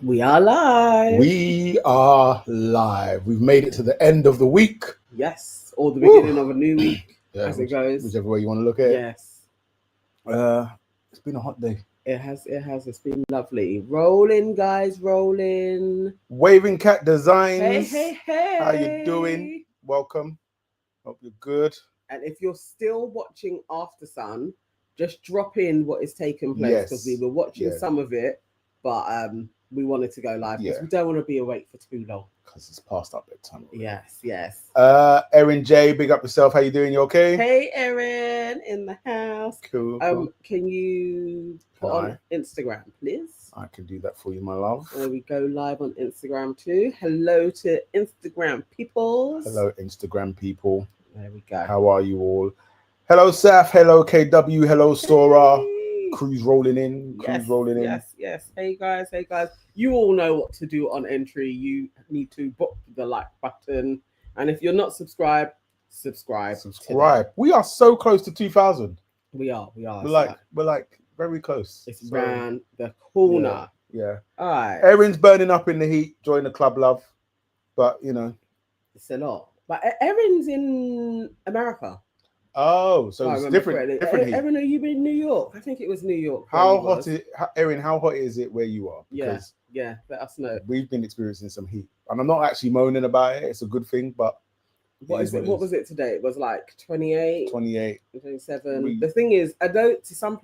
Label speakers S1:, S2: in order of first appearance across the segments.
S1: We are live.
S2: We are live. We've made it to the end of the week.
S1: Yes, or the beginning of a new week, as it goes.
S2: Whichever way you want to look at it.
S1: Yes.
S2: It's been a hot day.
S1: It has. It's been lovely. Rolling, guys, rolling.
S2: Waving Cat Designs.
S1: Hey.
S2: How you doing? Welcome. Hope you're good.
S1: And if you're still watching After Sun, just drop in what is taking place, because we were watching some of it, but we wanted to go live because we don't want to be awake for too long.
S2: Because it's past our bedtime.
S1: Yes.
S2: Erin J, big up yourself. How you doing? You okay?
S1: Hey, Erin, in the house.
S2: Cool.
S1: Can you put on Instagram, please?
S2: I can do that for you, my love.
S1: There we go, live on Instagram too. Hello to Instagram peoples.
S2: Hello, Instagram people.
S1: There we go.
S2: How are you all? Hello, Saf. Hello, KW. Hello, Sora. Hey. Crew's rolling in.
S1: Yes. Hey guys. You all know what to do on entry. You need to book the like button. And if you're not subscribed, subscribe.
S2: We are so close to 2,000.
S1: We are.
S2: We're like very close.
S1: It's round the corner.
S2: Yeah.
S1: All right.
S2: Erin's burning up in the heat. Join the club, love. But you know,
S1: it's a lot. But Erin's in America.
S2: Oh, so it's different heat.
S1: Erin, have you been in New York? I think it was New York.
S2: Erin, how hot is it where you are?
S1: Because yeah, let us know.
S2: We've been experiencing some heat. And I'm not actually moaning about it. It's a good thing, but
S1: what was it today? It was like 28, 27. The thing is, I know to some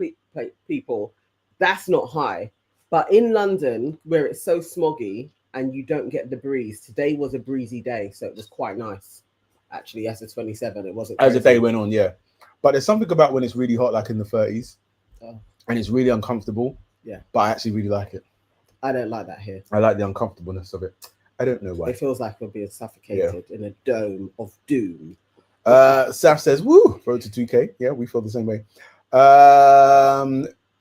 S1: people, that's not high. But in London, where it's so smoggy and you don't get the breeze, today was a breezy day. So it was quite nice. Actually, as a 27, it wasn't crazy.
S2: As the day went on, yeah. But there's something about when it's really hot, like in the 30s, and it's really uncomfortable.
S1: Yeah.
S2: But I actually really like it.
S1: I don't like that here.
S2: I like the uncomfortableness of it. I don't know why.
S1: It feels like we're being suffocated in a dome of doom.
S2: Saf says, woo, road to 2K. Yeah, we feel the same way.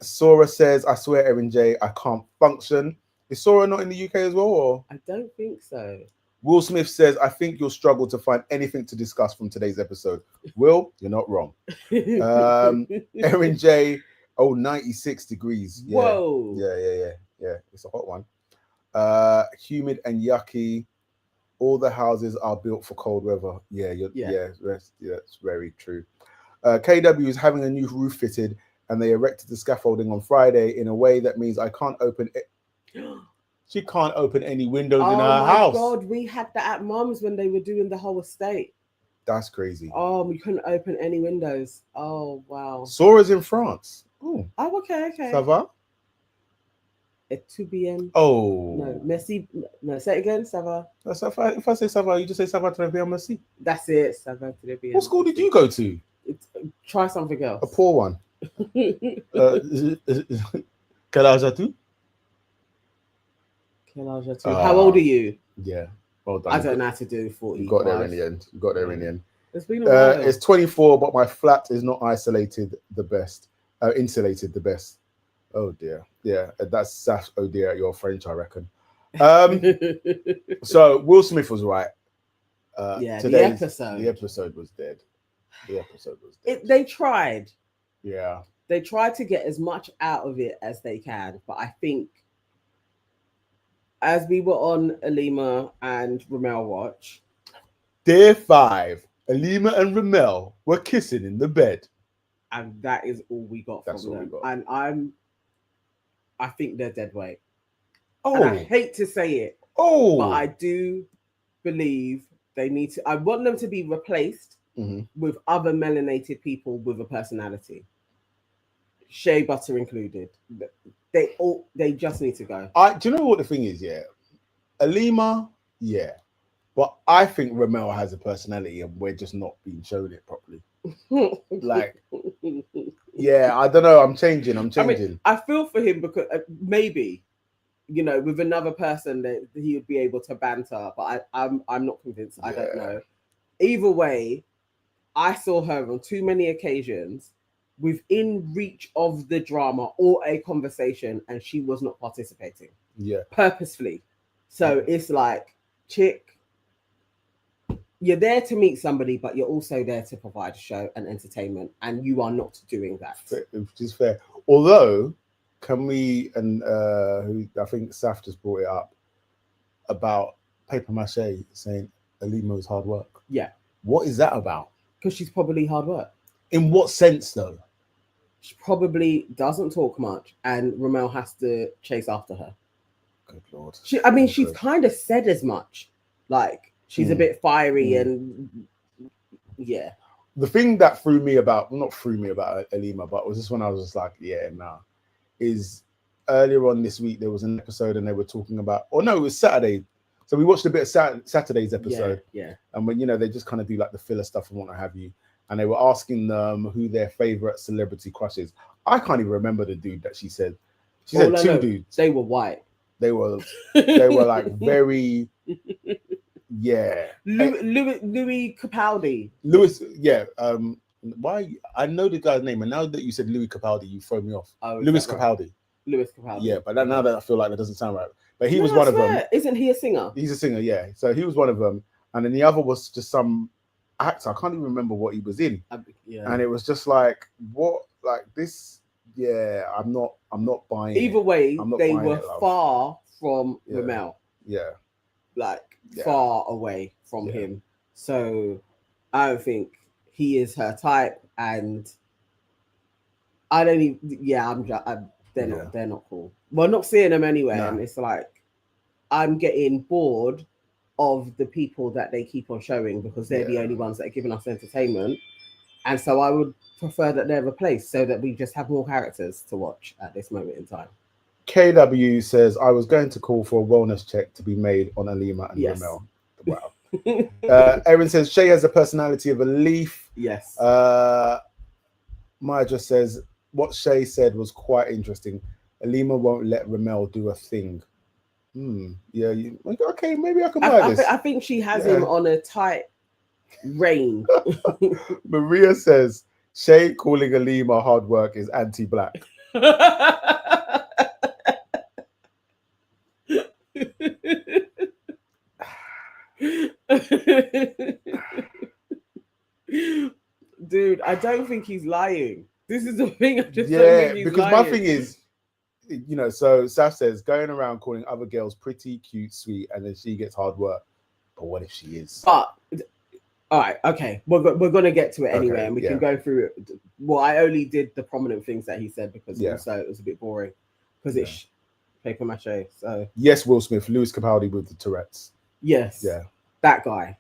S2: Sora says, I swear, Erin J, I can't function. Is Sora not in the UK as well? Or?
S1: I don't think so.
S2: Will Smith says, I think you'll struggle to find anything to discuss from today's episode. Will, you're not wrong. Erin J, 96 degrees. Yeah.
S1: Whoa.
S2: Yeah. It's a hot one. Humid and yucky. All the houses are built for cold weather. That's very true. KW is having a new roof fitted, and they erected the scaffolding on Friday in a way that means I can't open it. She can't open any windows in her house.
S1: Oh my God, we had that at Mum's when they were doing the whole estate.
S2: That's crazy.
S1: Oh, we couldn't open any windows. Oh, wow.
S2: Sora's in France.
S1: Oh, okay.
S2: Ça va?
S1: Et tout bien.
S2: Oh.
S1: No, merci. No, say it again, ça va.
S2: If I say ça va, you just say ça va très bien, merci.
S1: That's it, ça va très bien.
S2: What school did you go to?
S1: Try something else.
S2: A poor one. Quel âge as-tu?
S1: How old are you?
S2: Yeah, well done.
S1: I don't know how to do 40.
S2: You got there in the end.
S1: It's been a while.
S2: It's 24, but my flat is not insulated the best. Oh dear. Yeah, that's Saf. Oh dear, you're French, I reckon. So Will Smith was right.
S1: The
S2: episode was dead.
S1: They tried.
S2: Yeah.
S1: They tried to get as much out of it as they can, but I think as we were on Alima and Ramel watch,
S2: Day 5, Alima and Ramel were kissing in the bed,
S1: and that is all we got from them. And I think they're dead weight.
S2: Oh,
S1: and I hate to say it.
S2: Oh,
S1: but I do believe they need to. I want them to be replaced with other melanated people with a personality, shea butter included. They just need to go.
S2: Do you know what the thing is? Yeah, Alima, yeah, but I think Ramel has a personality, and we're just not being shown it properly. Like, yeah, I don't know. I'm changing. I mean,
S1: I feel for him because maybe, you know, with another person that he would be able to banter, but I'm not convinced. I don't know. Either way, I saw her on too many occasions within reach of the drama or a conversation, and she was not participating.
S2: Yeah,
S1: purposefully. So it's like, chick, you're there to meet somebody, but you're also there to provide a show and entertainment, and you are not doing that.
S2: Which is fair. Although can we, and who I think Saf just brought it up, about paper mache saying Alima is hard work.
S1: Yeah.
S2: What is that about?
S1: Because she's probably hard work.
S2: In what sense, though?
S1: She probably doesn't talk much, and Ramel has to chase after her.
S2: Good Lord.
S1: She's kind of said as much. Like, she's a bit fiery and yeah.
S2: The thing that not threw me about Alima, but was this when I was just like, yeah, nah, is earlier on this week, there was an episode and they were talking about, or no, it was Saturday. So we watched a bit of Saturday's episode.
S1: Yeah.
S2: And when, they just kind of do like the filler stuff and what have you. And they were asking them who their favorite celebrity crush is. I can't even remember the dude that she said. She said two dudes.
S1: They were white.
S2: They were like very, yeah.
S1: Louis Capaldi.
S2: Louis, yeah. Why? I know the guy's name, and now that you said Louis Capaldi, you throw me off.
S1: Oh,
S2: Louis Capaldi.
S1: Louis Capaldi.
S2: Yeah, but now that I feel like that doesn't sound right. But he was one of them.
S1: Isn't he a singer?
S2: He's a singer, yeah. So he was one of them, and then the other was just some actor. I can't even remember what he was in.
S1: Yeah.
S2: And it was just like, what, like this? Yeah, I'm not buying.
S1: Either way, they were
S2: it,
S1: far from Ramel.
S2: Yeah.
S1: Like far away from him. So I don't think he is her type, and I don't even. Yeah, they're not cool. Well, not seeing them anywhere, and it's like I'm getting bored of the people that they keep on showing because they're the only ones that are giving us entertainment, and so I would prefer that they're replaced so that we just have more characters to watch at this moment in time.
S2: KW says, I was going to call for a wellness check to be made on Alima and Ramel. Wow. Erin says, Shay has the personality of a leaf.
S1: Yes.
S2: Maya just says, what Shay said was quite interesting. Alima won't let Ramel do a thing. Yeah. Okay, maybe I can buy this.
S1: I think she has him on a tight rein.
S2: Maria says, Shay calling Alima hard work is anti-black.
S1: Dude, I don't think he's lying. This is the thing. I just don't think he's
S2: because
S1: lying.
S2: my thing is, so Saf says going around calling other girls pretty, cute, sweet, and then she gets hard work. But what if she is?
S1: But all right, okay, we're gonna get to it anyway, and we can go through it. Well, I only did the prominent things that he said because also it was a bit boring because it's paper mache. So
S2: yes, Will Smith, Louis Capaldi with the Tourette's.
S1: Yes, that guy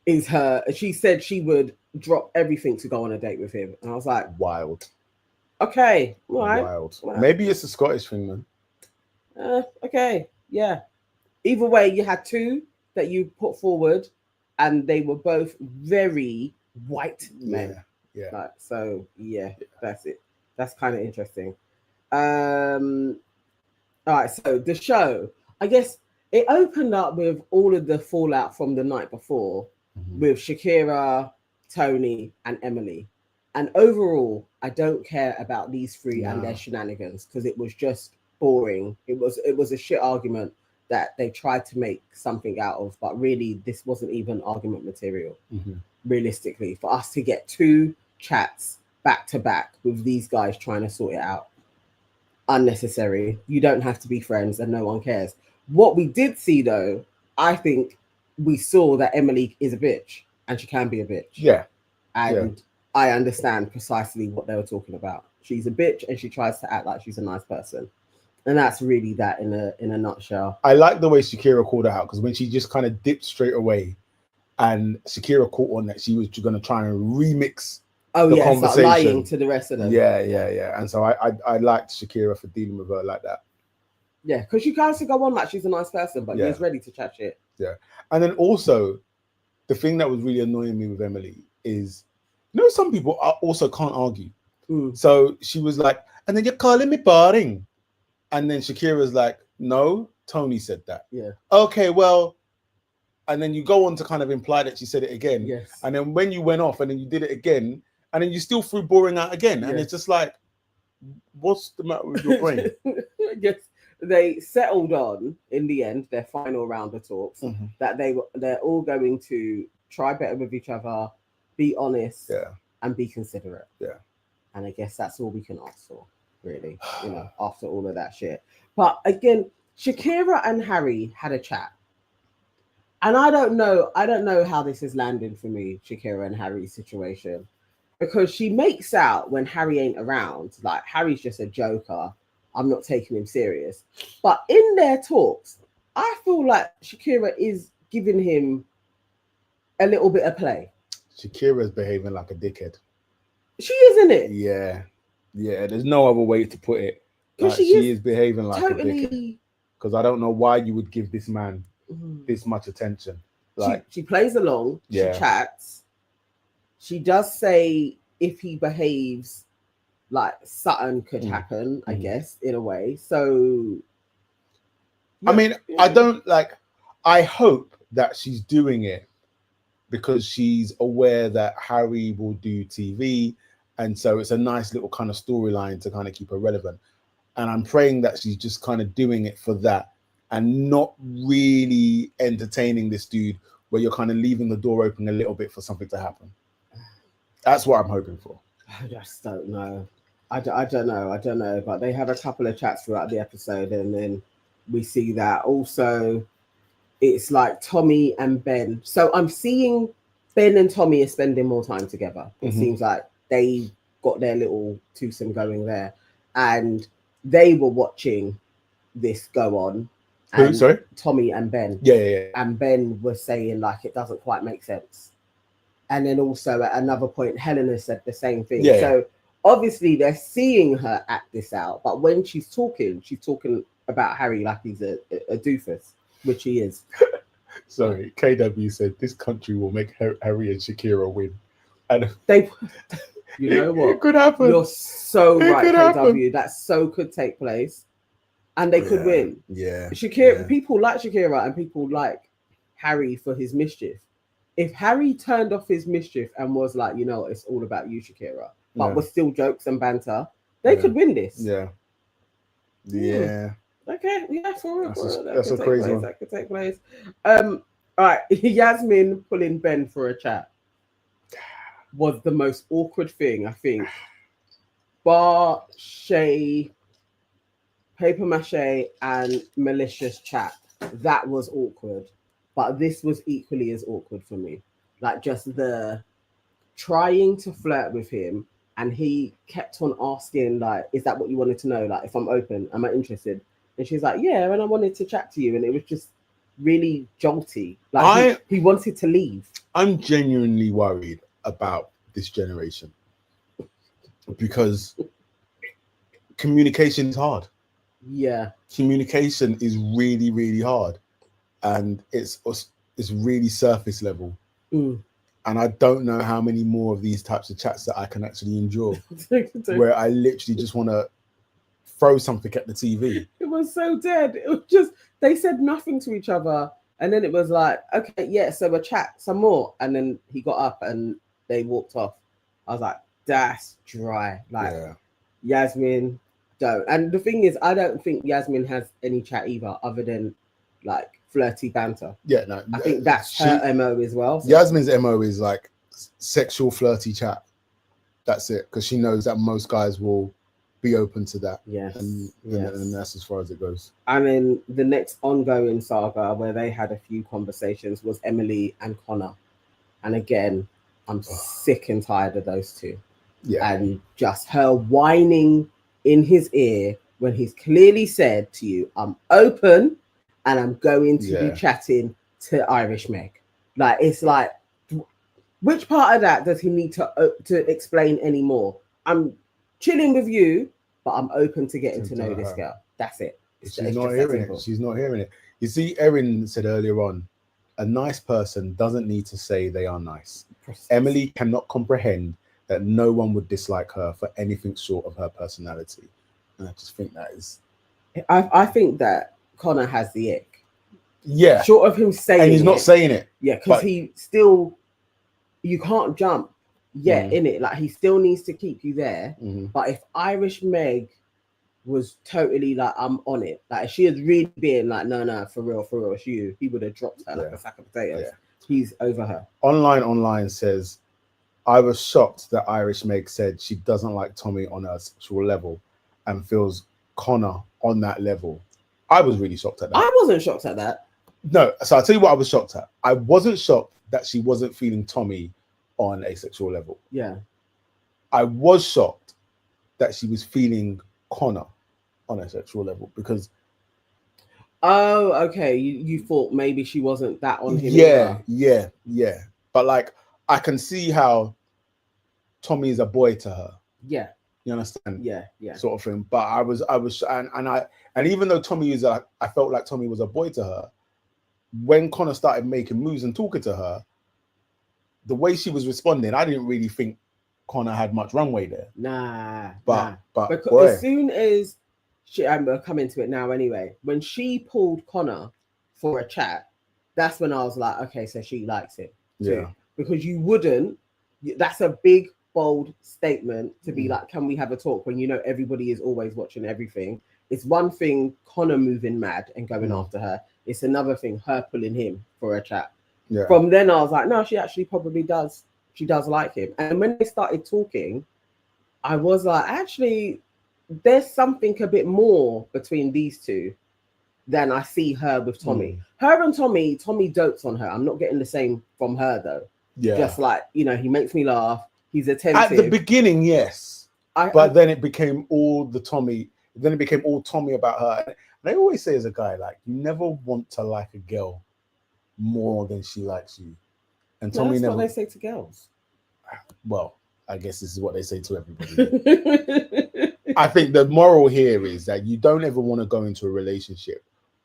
S1: is her. She said she would drop everything to go on a date with him, and I was like,
S2: wild.
S1: Okay, all right.
S2: Wild. Maybe it's a Scottish thing, man.
S1: Okay, yeah. Either way, you had two that you put forward, and they were both very white men.
S2: Yeah.
S1: Like, so that's it. That's kind of interesting. All right, so the show, I guess it opened up with all of the fallout from the night before with Shakira, Tony, and Emily. And overall, I don't care about these three and their shenanigans because it was just boring. It was a shit argument that they tried to make something out of, but really this wasn't even argument material. Realistically, for us to get two chats back to back with these guys trying to sort it out, unnecessary. You don't have to be friends, and no one cares. What we did see, though, I think we saw that Emily is a bitch, and she can be a bitch.
S2: Yeah,
S1: and I understand precisely what they were talking about. She's a bitch, and she tries to act like she's a nice person. And that's really that in a nutshell. I
S2: like the way Shakira called her out, because when she just kind of dipped straight away and Shakira caught on that she was going to try and remix the conversation.
S1: Start lying to the rest of them.
S2: Yeah. And so I liked Shakira for dealing with her like that.
S1: Yeah, because she kind of go on like she's a nice person, but she's ready to chat shit.
S2: Yeah. And then also, the thing that was really annoying me with Emily is, some people also can't argue. So she was like, and then you're calling me boring. And then Shakira's like, no, Tony said that.
S1: Yeah.
S2: Okay, well, and then you go on to kind of imply that she said it again.
S1: Yes.
S2: And then when you went off and then you did it again, and then you still threw boring out again. Yes. And it's just like, what's the matter with your brain?
S1: Yes. They settled on, in the end, their final round of talks, that they're all going to try better with each other, be honest, and be considerate.
S2: Yeah.
S1: And I guess that's all we can ask for. really, you know, after all of that shit. But again, Shakira and Harry had a chat. And I don't know how this is landing for me, Shakira and Harry's situation. Because she makes out when Harry ain't around, like Harry's just a joker. I'm not taking him serious. But in their talks, I feel like Shakira is giving him a little bit of play.
S2: Shakira's behaving like a dickhead.
S1: She is, isn't it?
S2: Yeah. Yeah, there's no other way to put it. Like,
S1: She
S2: is behaving like a dickhead. Because I don't know why you would give this man this much attention. Like,
S1: she plays along, she chats. She does say if he behaves, like something could happen, I guess, in a way. So
S2: I mean, I don't like, I hope that she's doing it because she's aware that Harry will do TV. And so it's a nice little kind of storyline to kind of keep her relevant. And I'm praying that she's just kind of doing it for that and not really entertaining this dude where you're kind of leaving the door open a little bit for something to happen. That's what I'm hoping for.
S1: I just don't know. I don't know. But they have a couple of chats throughout the episode, and then we see that. Also, it's like Tommy and Ben. So I'm seeing Ben and Tommy are spending more time together. It seems like they got their little twosome going there. And they were watching this go on.
S2: Who, sorry?
S1: Tommy and Ben.
S2: Yeah.
S1: And Ben was saying, like, it doesn't quite make sense. And then also at another point, Helena said the same thing. So obviously they're seeing her act this out, but when she's talking about Harry like he's a doofus, which he is.
S2: Sorry, KW said this country will make Harry and Shakira win. And
S1: they, you know what?
S2: It could happen.
S1: You're so right, KW.
S2: Happen.
S1: That so could take place. And they could win.
S2: Yeah.
S1: Shakira, people like Shakira and people like Harry for his mischief. If Harry turned off his mischief and was like, you know, it's all about you, Shakira, but was still jokes and banter, they could win this.
S2: Yeah.
S1: Okay, for real.
S2: That's a crazy one.
S1: That could take place. All right, Yasmin pulling Ben for a chat was the most awkward thing, I think. Bar, Shay, paper mache, and malicious chat. That was awkward. But this was equally as awkward for me. Like, just the trying to flirt with him, and he kept on asking, like, is that what you wanted to know? Like, if I'm open, am I interested? And she's like, yeah, and I wanted to chat to you. And it was just really jolty. Like, he wanted to leave. I'm
S2: genuinely worried about this generation because communication is hard.
S1: Yeah.
S2: Communication is really, really hard. And it's really surface level. And I don't know how many more of these types of chats that I can actually endure where I literally just want to throw something at the TV.
S1: It was so dead. It was just, they said nothing to each other. And then it was like, okay, yeah, so a chat, some more. And then he got up and they walked off. I was like, that's dry. Like, Yasmin, don't. And the thing is, I don't think Yasmin has any chat either, other than like flirty banter.
S2: Yeah, no.
S1: I think that's her MO as well. So.
S2: Yasmin's MO is like sexual flirty chat. That's it. Because she knows that most guys will be open to that.
S1: Yes.
S2: And that's as far as it goes.
S1: And then the next ongoing saga where they had a few conversations was Emily and Connor. And again, I'm sick and tired of those two.
S2: Yeah.
S1: And just her whining in his ear when he's clearly said to you, I'm open and I'm going to be chatting to Irish Meg. Like, it's like, which part of that does he need to explain anymore? I'm chilling with you, but I'm open to getting to know this girl. That's it.
S2: She's not hearing it. She's not hearing it. You see, Erin said earlier on, a nice person doesn't need to say they are nice. Emily cannot comprehend that no one would dislike her for anything short of her personality. And I just think that is...
S1: I think that Connor has the ick.
S2: Yeah.
S1: Short of him saying it.
S2: And he's not saying it.
S1: Yeah, because he still... You can't jump yet, in it. Like, he still needs to keep you there. But if Irish Meg was totally like, I'm on it. Like, if she had really been like, no, for real, it's you, he would have dropped her like a sack of potatoes. He's over her.
S2: Online says, I was shocked that Irish Meg said she doesn't like Tommy on a sexual level and feels Connor on that level. I was really shocked at that.
S1: I wasn't shocked at that.
S2: No, so I'll tell you what I was shocked at. I wasn't shocked that she wasn't feeling Tommy on a sexual level.
S1: Yeah.
S2: I was shocked that she was feeling Connor on a sexual level because.
S1: Oh, okay. You thought maybe she wasn't that on him.
S2: Yeah. But like, I can see how Tommy is a boy to her.
S1: Yeah.
S2: You understand?
S1: Yeah.
S2: Sort of thing. But I was, and even though Tommy is, I felt like Tommy was a boy to her. When Connor started making moves and talking to her, the way she was responding, I didn't really think Connor had much runway there. But
S1: because as soon as I'm gonna come into it now anyway. When she pulled Connor for a chat, that's when I was like, okay, so she likes him too.
S2: Yeah.
S1: Because you wouldn't. That's a big, bold statement to be like, can we have a talk when you know everybody is always watching everything? It's one thing Connor moving mad and going after her. It's another thing her pulling him for a chat.
S2: Yeah.
S1: From then I was like, no, she actually probably does. She does like him. And when they started talking, I was like, actually, there's something a bit more between these two than I see her with Tommy. Her and Tommy dotes on her. I'm not getting the same from her though. Yeah. Just like, he makes me laugh. He's attentive.
S2: At the beginning, yes. But then it became all Tommy about her. And I always say as a guy, like, you never want to like a girl more than she likes you. And Tommy
S1: that's what they say to girls.
S2: Well, I guess this is what they say to everybody. I think the moral here is that you don't ever want to go into a relationship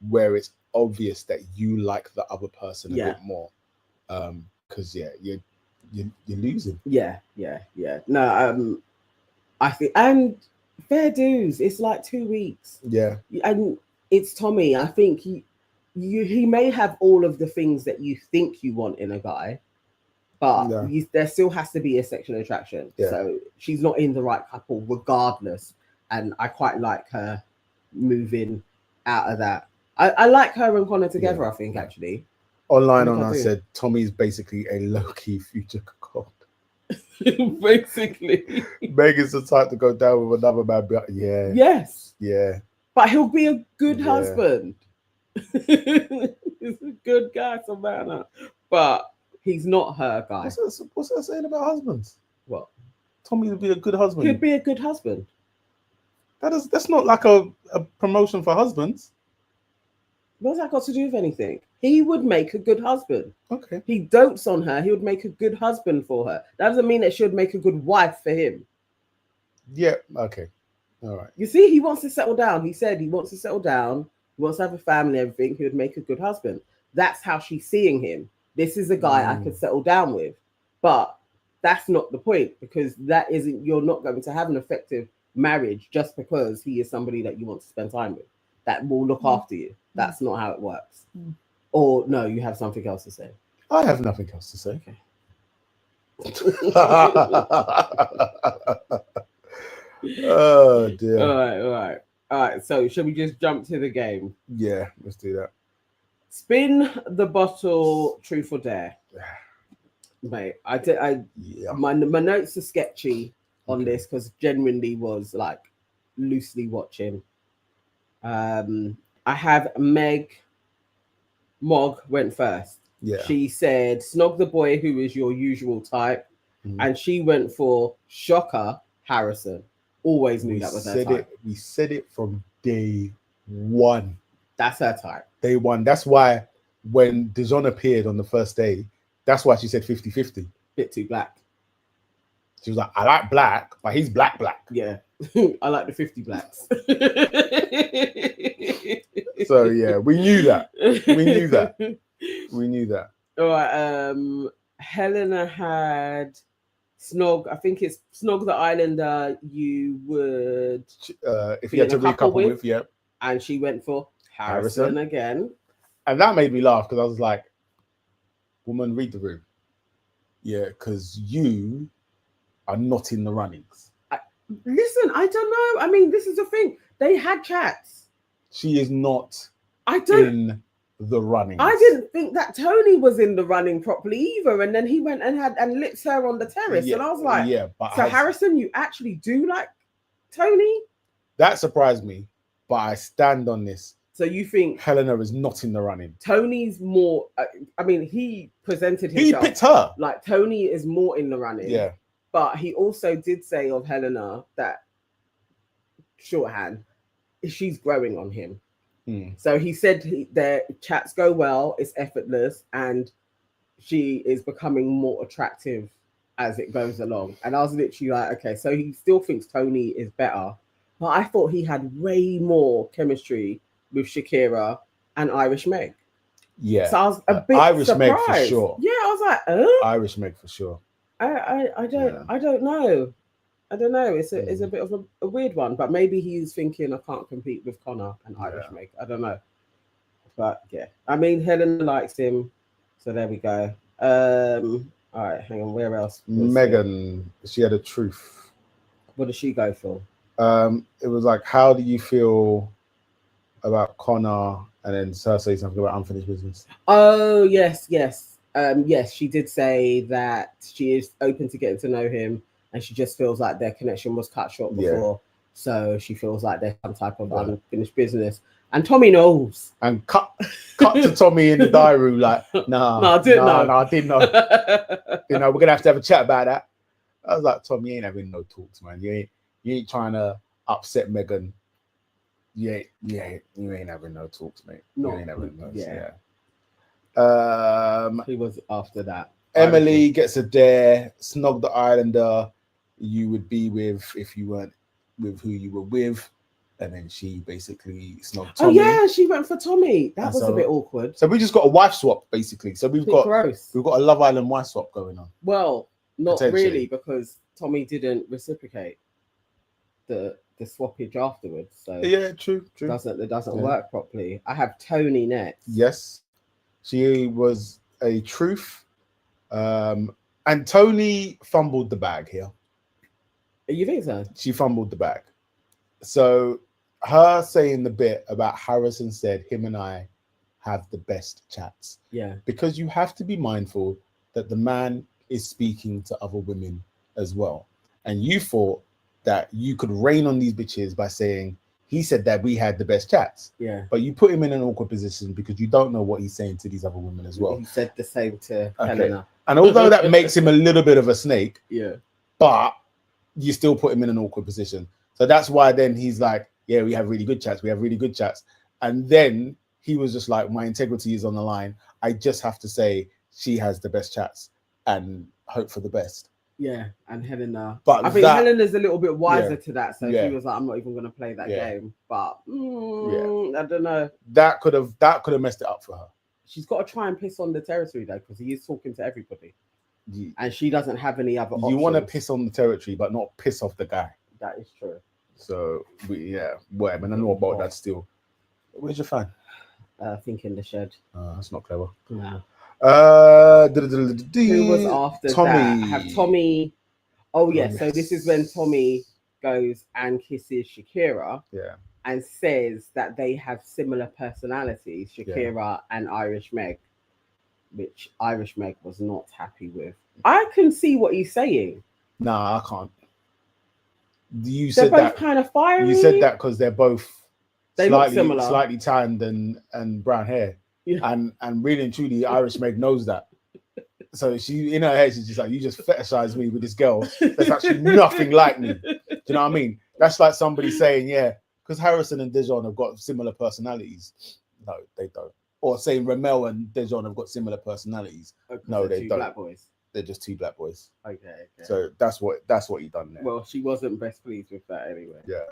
S2: where it's obvious that you like the other person a bit more. Because you're losing. Yeah.
S1: No, I think, and fair dues, it's like 2 weeks.
S2: Yeah.
S1: And it's Tommy. I think he may have all of the things that you think you want in a guy, but there still has to be a sexual attraction. Yeah. So she's not in the right couple regardless. And I quite like her moving out of that. I like her and Connor together, I think, actually.
S2: Online I said Tommy's basically a low-key future cuckold.
S1: Basically.
S2: Megan's the type to go down with another man. Yeah.
S1: Yes.
S2: Yeah.
S1: But he'll be a good husband. He's a good guy, Savannah. But he's not her guy.
S2: What's that saying about husbands?
S1: What?
S2: Tommy would be a good husband.
S1: He'd be a good husband.
S2: That's not like a promotion for husbands.
S1: What's that got to do with anything? He would make a good husband.
S2: Okay.
S1: He dotes on her. He would make a good husband for her. That doesn't mean that she would make a good wife for him.
S2: Yeah. Okay. All right.
S1: You see, he wants to settle down. He said he wants to settle down. He wants to have a family and everything. He would make a good husband. That's how she's seeing him. This is a guy I could settle down with. But that's not the point, because you're not going to have an effective marriage just because he is somebody that you want to spend time with, that will look after you. That's not how it works. Or no, you have something else to say?
S2: I have nothing else to say.
S1: Okay.
S2: Oh dear.
S1: All right. So shall we just jump to the game?
S2: Yeah, let's do that.
S1: Spin the bottle, truth or dare. Mate, my notes are sketchy on this because genuinely was like loosely watching. I have Mog went first.
S2: Yeah.
S1: She said, snog the boy who is your usual type. And she went for shocker Harrison. Always knew that was her type.
S2: We said it from day one.
S1: That's her type.
S2: Day one. That's why when Dijon appeared on the first day, that's why she said 50-50.
S1: Bit too black.
S2: She was like, I like black, but he's black.
S1: Yeah. I like the 50 blacks.
S2: So yeah, we knew that. We knew that.
S1: All right. Helena had Snog. I think it's Snog the Islander. You would
S2: if you had to recouple with, yeah.
S1: And she went for Harrison again. And
S2: that made me laugh because I was like, woman, read the room. Yeah, because you are not in the runnings.
S1: Listen, I don't know. I mean, this is the thing. They had chats.
S2: She is not in the running.
S1: I didn't think that Tony was in the running properly either. And then he went and lips her on the terrace.
S2: Yeah,
S1: and I was like,
S2: yeah, but
S1: so Harrison, you actually do like Tony?
S2: That surprised me, but I stand on this.
S1: So you think
S2: Helena is not in the running?
S1: Tony's more? I mean, he presented
S2: He
S1: himself.
S2: picked her.
S1: Like Tony is more in the running.
S2: Yeah.
S1: But he also did say of Helena that shorthand, she's growing on him. So he said their chats go well, it's effortless, and she is becoming more attractive as it goes along. And I was literally like, okay, so he still thinks Tony is better. But I thought he had way more chemistry with Shakira and Irish Meg.
S2: Yeah.
S1: So I was a bit
S2: Irish
S1: surprised.
S2: Meg for sure.
S1: Yeah, I was like,
S2: Irish Meg for sure.
S1: I don't know. I don't know. It's a bit of a weird one, but maybe he's thinking I can't compete with Connor and Irish Meg. I don't know. But yeah, I mean, Helena likes him, so there we go. All right, hang on. Where else?
S2: Megan, she had a truth.
S1: What did she go for?
S2: It was like, how do you feel about Connor? And then Cersei something about unfinished business.
S1: Oh yes. Yes, she did say that she is open to getting to know him, and she just feels like their connection was cut short before, so she feels like there's some type of unfinished business. And Tommy knows.
S2: And cut to Tommy in the diary room, like, no, I didn't know. You know, we're gonna have to have a chat about that. I was like, Tom, you ain't having no talks, man. You ain't trying to upset Megan. You ain't having no talks, mate. You ain't having no.
S1: Who was after that?
S2: Emily gets a dare. Snog the Islander you would be with if you weren't with who you were with. And then she basically snogged Tommy.
S1: Oh yeah, she went for Tommy. That was a bit awkward.
S2: So we just got a wife swap, basically. So we've got a Love Island wife swap going on.
S1: Well, not really, because Tommy didn't reciprocate the swappage afterwards. So
S2: yeah, true.
S1: It doesn't work properly. I have Tony next.
S2: Yes, she was a truth, and Tony fumbled the bag here.
S1: You think so?
S2: She fumbled the bag. So her saying the bit about Harrison said him and I have the best chats.
S1: Yeah. Because
S2: you have to be mindful that the man is speaking to other women as well. And you thought that you could rain on these bitches by saying he said that we had the best chats.
S1: Yeah.
S2: But you put him in an awkward position because you don't know what he's saying to these other women as well.
S1: He said the same to Helena.
S2: And although that makes him a little bit of a snake, but you still put him in an awkward position. So that's why then he's like, yeah, we have really good chats. And then he was just like, my integrity is on the line. I just have to say she has the best chats and hope for the best.
S1: Yeah, and Helena.
S2: But
S1: I think Helena's a little bit wiser to that. So she was like, I'm not even going to play that game. But I don't know.
S2: That could have messed it up for her.
S1: She's got to try and piss on the territory though, because he is talking to everybody. Yeah. And she doesn't have any other options.
S2: You want to piss on the territory, but not piss off the guy.
S1: That is true.
S2: So whatever. And I know about that still. Where's your fan?
S1: Think in the shed.
S2: That's not clever.
S1: No.
S2: Who
S1: was after
S2: Tommy?
S1: That? I have Tommy. Oh yes. So this is when Tommy goes and kisses Shakira.
S2: Yeah.
S1: And says that they have similar personalities, Shakira and Irish Meg, which Irish Meg was not happy with. I can see what he's saying.
S2: Nah, I can't.
S1: They're both kind of fiery.
S2: You said that because they're both
S1: look similar,
S2: slightly tanned and brown hair, and really and truly, Irish Meg knows that. So she in her head, she's just like, you just fetishize me with this girl that's actually nothing like me. Do you know what I mean? That's like somebody saying, because Harrison and Dejon have got similar personalities. No, they don't. Or saying Ramel and Dejon have got similar personalities. No, they don't.
S1: Black boys.
S2: They're just two black boys.
S1: Okay.
S2: So that's what he done there.
S1: Well, she wasn't best pleased with that anyway.
S2: Yeah.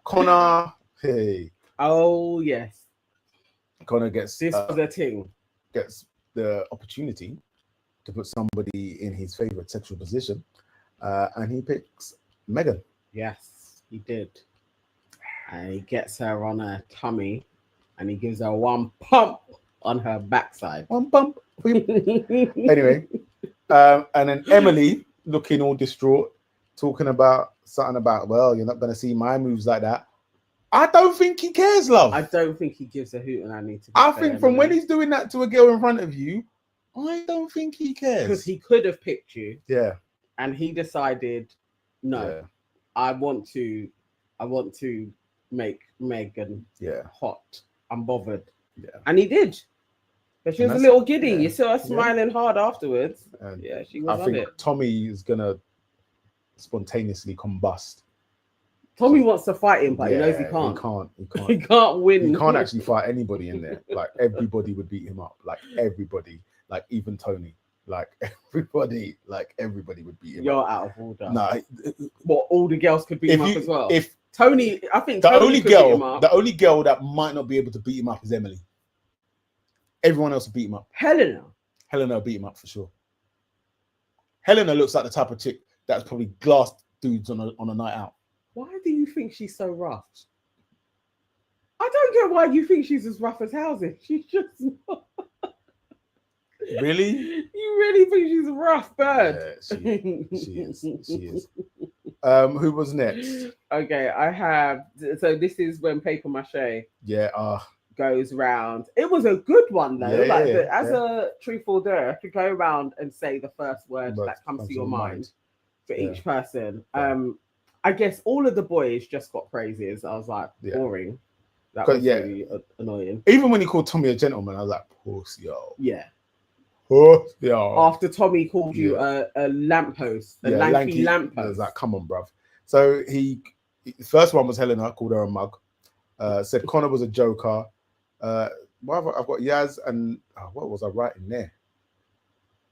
S2: Connor. Hey.
S1: Oh yes.
S2: Connor gets
S1: this was a thing.
S2: Gets the opportunity to put somebody in his favorite sexual position, and he picks Megan.
S1: Yes, he did. And he gets her on her tummy, and he gives her one pump on her backside.
S2: One pump. Anyway, and then Emily looking all distraught, talking about something about, well, you're not going to see my moves like that. I don't think he cares, love.
S1: I don't think he gives a hoot, and I need to.
S2: I think from when he's doing that to a girl in front of you, I don't think he cares.
S1: Because he could have picked you.
S2: Yeah.
S1: And he decided, no. I want to make Megan hot. I'm bothered.
S2: Yeah.
S1: And he did. But she was a little giddy. You saw her smiling hard afterwards. And she was on it.
S2: I think Tommy is gonna spontaneously combust.
S1: Tommy wants to fight him, but he knows he can't. He can't win.
S2: He can't actually fight anybody in there. Like everybody would beat him up. Like everybody. Like even Tony. Like everybody would beat him
S1: You're
S2: up.
S1: out of order.
S2: No.
S1: What, all the girls could beat him up as well?
S2: If
S1: Tony, I think
S2: the
S1: Tony
S2: only
S1: could beat him up.
S2: the only girl that might not be able to beat him up is Emily. Everyone else will beat him up.
S1: Helena
S2: will beat him up for sure. Helena looks like the type of chick that's probably glassed dudes on a night out.
S1: Why do you think she's so rough? I don't get why you think she's as rough as Housing. She's just not.
S2: Really?
S1: You really think she's a rough bird?
S2: Yeah, she is. Who was next?
S1: Okay, I have. So this is when paper mache. Goes round. It was a good one though. As a truth or dare, to go around and say the first word that comes to your mind for each person. I guess all of the boys just got praises. I was like, boring. That was really annoying.
S2: Even when he called Tommy a gentleman, I was like, pussy, yo.
S1: Yeah.
S2: Pussy, yo.
S1: After Tommy called you a lamppost, a lanky lamppost.
S2: I was like, come on, bruv. So the first one was Helena, called her a mug. Said Connor was a joker. I've got Yaz and what was I writing there?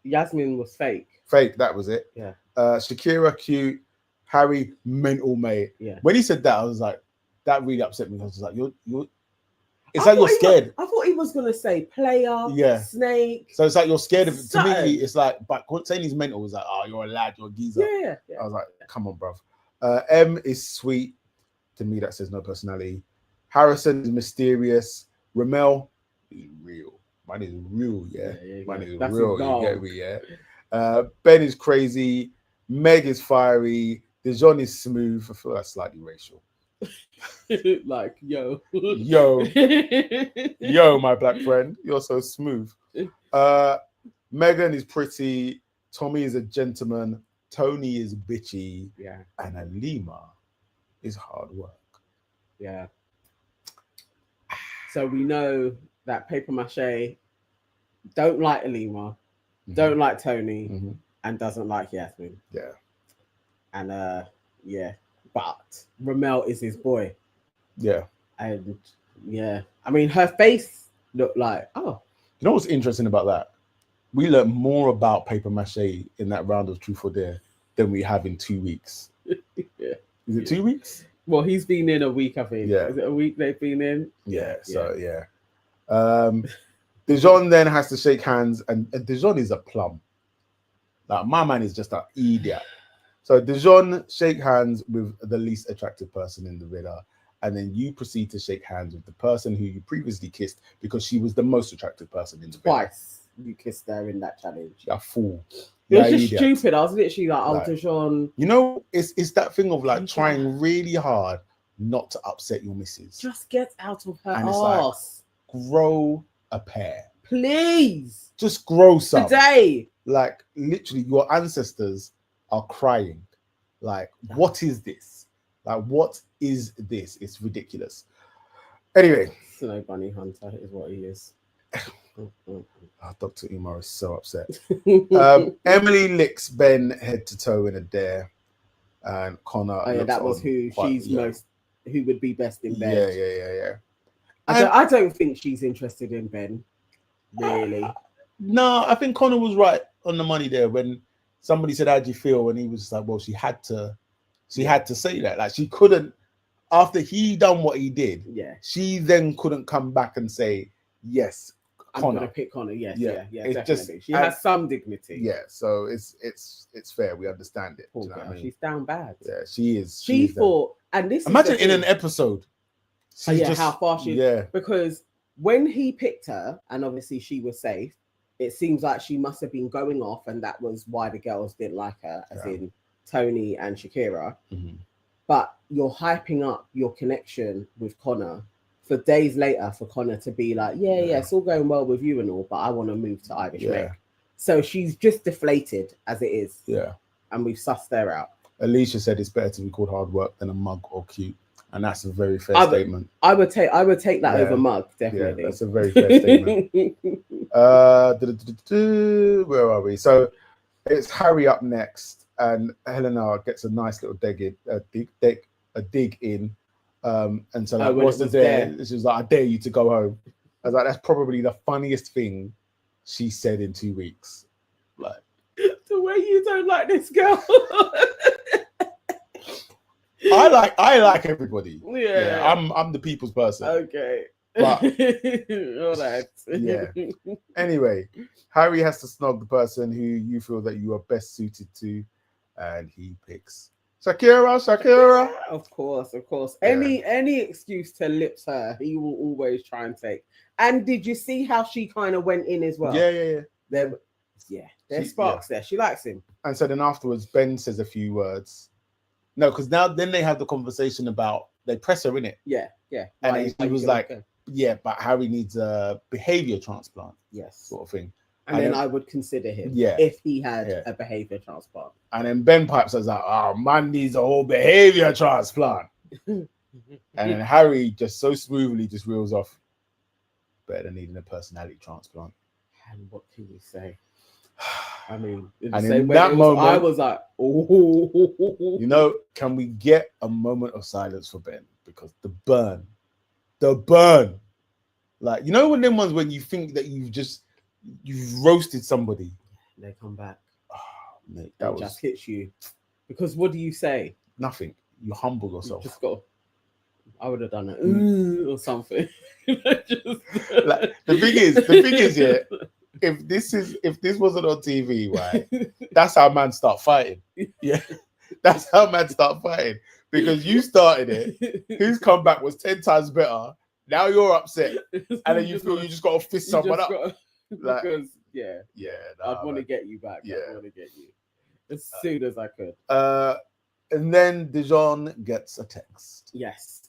S1: Yasmin was fake.
S2: Fake, that was it.
S1: Yeah.
S2: Shakira, cute. Harry, mental, mate.
S1: Yeah.
S2: When he said that, I was like, that really upset me. I was like, you're. It's like you're scared.
S1: I thought he was gonna say player, snake.
S2: So it's like you're scared of it. To me, it's like, but saying he's mental was like, oh, you're a lad, you're a geezer.
S1: Yeah.
S2: I was like, come on, bruv. M is sweet. To me, that says no personality. Harrison is mysterious. Ramel is real. Mine is real, Mine is real. You get me, Ben is crazy. Meg is fiery. Dijon is smooth. I feel that's slightly racial.
S1: Like, yo,
S2: my black friend, you're so smooth. Megan is pretty. Tommy is a gentleman. Tony is bitchy.
S1: Yeah.
S2: And Alima is hard work.
S1: Yeah. So we know that paper mache don't like Alima, don't like Tony, and doesn't like Yasmin.
S2: Yeah.
S1: And but Ramel is his boy.
S2: Yeah.
S1: And I mean, her face looked like, oh.
S2: You know what's interesting about that? We learned more about paper mache in that round of Truth or Dare than we have in 2 weeks.
S1: Yeah.
S2: Is it 2 weeks?
S1: Well, he's been in a week, I think.
S2: Yeah.
S1: Is it a week they've been in?
S2: Yeah. So Dijon then has to shake hands, and Dijon is a plum. Like, my man is just an idiot. So Dijon shake hands with the least attractive person in the villa, and then you proceed to shake hands with the person who you previously kissed because she was the most attractive person in the villa.
S1: Twice you kissed her in that challenge.
S2: Yeah, fool.
S1: It was just stupid. I was literally like, Dijon.
S2: You know, it's that thing of like trying really hard not to upset your missus.
S1: Just get out of her ass.
S2: Like, grow a pair.
S1: Please.
S2: Just grow some.
S1: Today.
S2: Like, literally, your ancestors are crying. Like, what is this? Like, what is this? It's ridiculous. Anyway.
S1: Snow Bunny Hunter is what he is.
S2: Dr. Umar is so upset. Emily licks Ben head to toe in a dare. And Connor.
S1: Oh, yeah, that was who she's most, who would be best in bed.
S2: Yeah.
S1: I don't think she's interested in Ben, really.
S2: No, I think Connor was right on the money there when somebody said, "How'd you feel?" And he was just like, "Well, she had to say that. Like, she couldn't, after he done what he did.
S1: Yeah, she
S2: then couldn't come back and say, yes, Connor.
S1: I'm gonna pick Connor. Yes, yeah, definitely.
S2: Just,
S1: she has some dignity.
S2: Yeah, so it's fair. We understand it.
S1: Poor girl, she's down bad.
S2: Yeah, she is.
S1: She thought, and this
S2: imagine in an episode.
S1: How far she. Yeah, because when he picked her, and obviously she was safe. It seems like she must have been going off, and that was why the girls didn't like her, as in Tony and Shakira.
S2: Mm-hmm.
S1: But you're hyping up your connection with Connor for days later for Connor to be like, yeah, it's all going well with you and all, but I want to move to Irish Meg. So she's just deflated as it is.
S2: Yeah.
S1: And we've sussed her out.
S2: Alicia said it's better to be called hard work than a mug or cute, and that's a very fair statement.
S1: I would take that over mug, definitely.
S2: Yeah, that's a very fair statement. Where are we? So it's Harry up next, and Helena gets a nice little dig in. And so like, what's the dare? She was like, I dare you to go home. I was like, that's probably the funniest thing she said in 2 weeks. Like,
S1: the way you don't like this girl.
S2: I like everybody.
S1: Yeah.
S2: I'm the people's person.
S1: Okay.
S2: But
S1: all right.
S2: Yeah. Anyway, Harry has to snog the person who you feel that you are best suited to, and he picks Shakira.
S1: Of course.
S2: Yeah.
S1: Any excuse to lips her, he will always try and take. And did you see how she kind of went in as well?
S2: Yeah.
S1: There's sparks there. She likes him.
S2: And so then afterwards, Ben says a few words. No, because then they have the conversation about they press her in it.
S1: Yeah.
S2: And he was like, yeah, but Harry needs a behavior transplant.
S1: Yes.
S2: Sort of thing.
S1: And then I would consider him if he had a behavior transplant.
S2: And then Ben pipes us like, oh, man needs a whole behavior transplant. And then Harry just so smoothly just reels off, better than needing a personality transplant.
S1: And what can we say? I mean,
S2: in that moment,
S1: I was like, oh.
S2: You know, can we get a moment of silence for Ben? Because the burn. Like, you know when them ones when you think that you've roasted somebody.
S1: They come back.
S2: Oh, mate,
S1: that just hits you. Because what do you say?
S2: Nothing. You humble yourself.
S1: You just go, I would have done it or something.
S2: Like, the thing is, yeah. If this wasn't on TV, right? That's how man start fighting. Yeah, that's how man start fighting because you started it. His comeback was 10 times better. Now you're upset, and then you feel you just got to fist someone up.
S1: Because I'd want to get you back.
S2: Yeah,
S1: I want to get you as soon as I could.
S2: And then Dijon gets a text.
S1: Yes,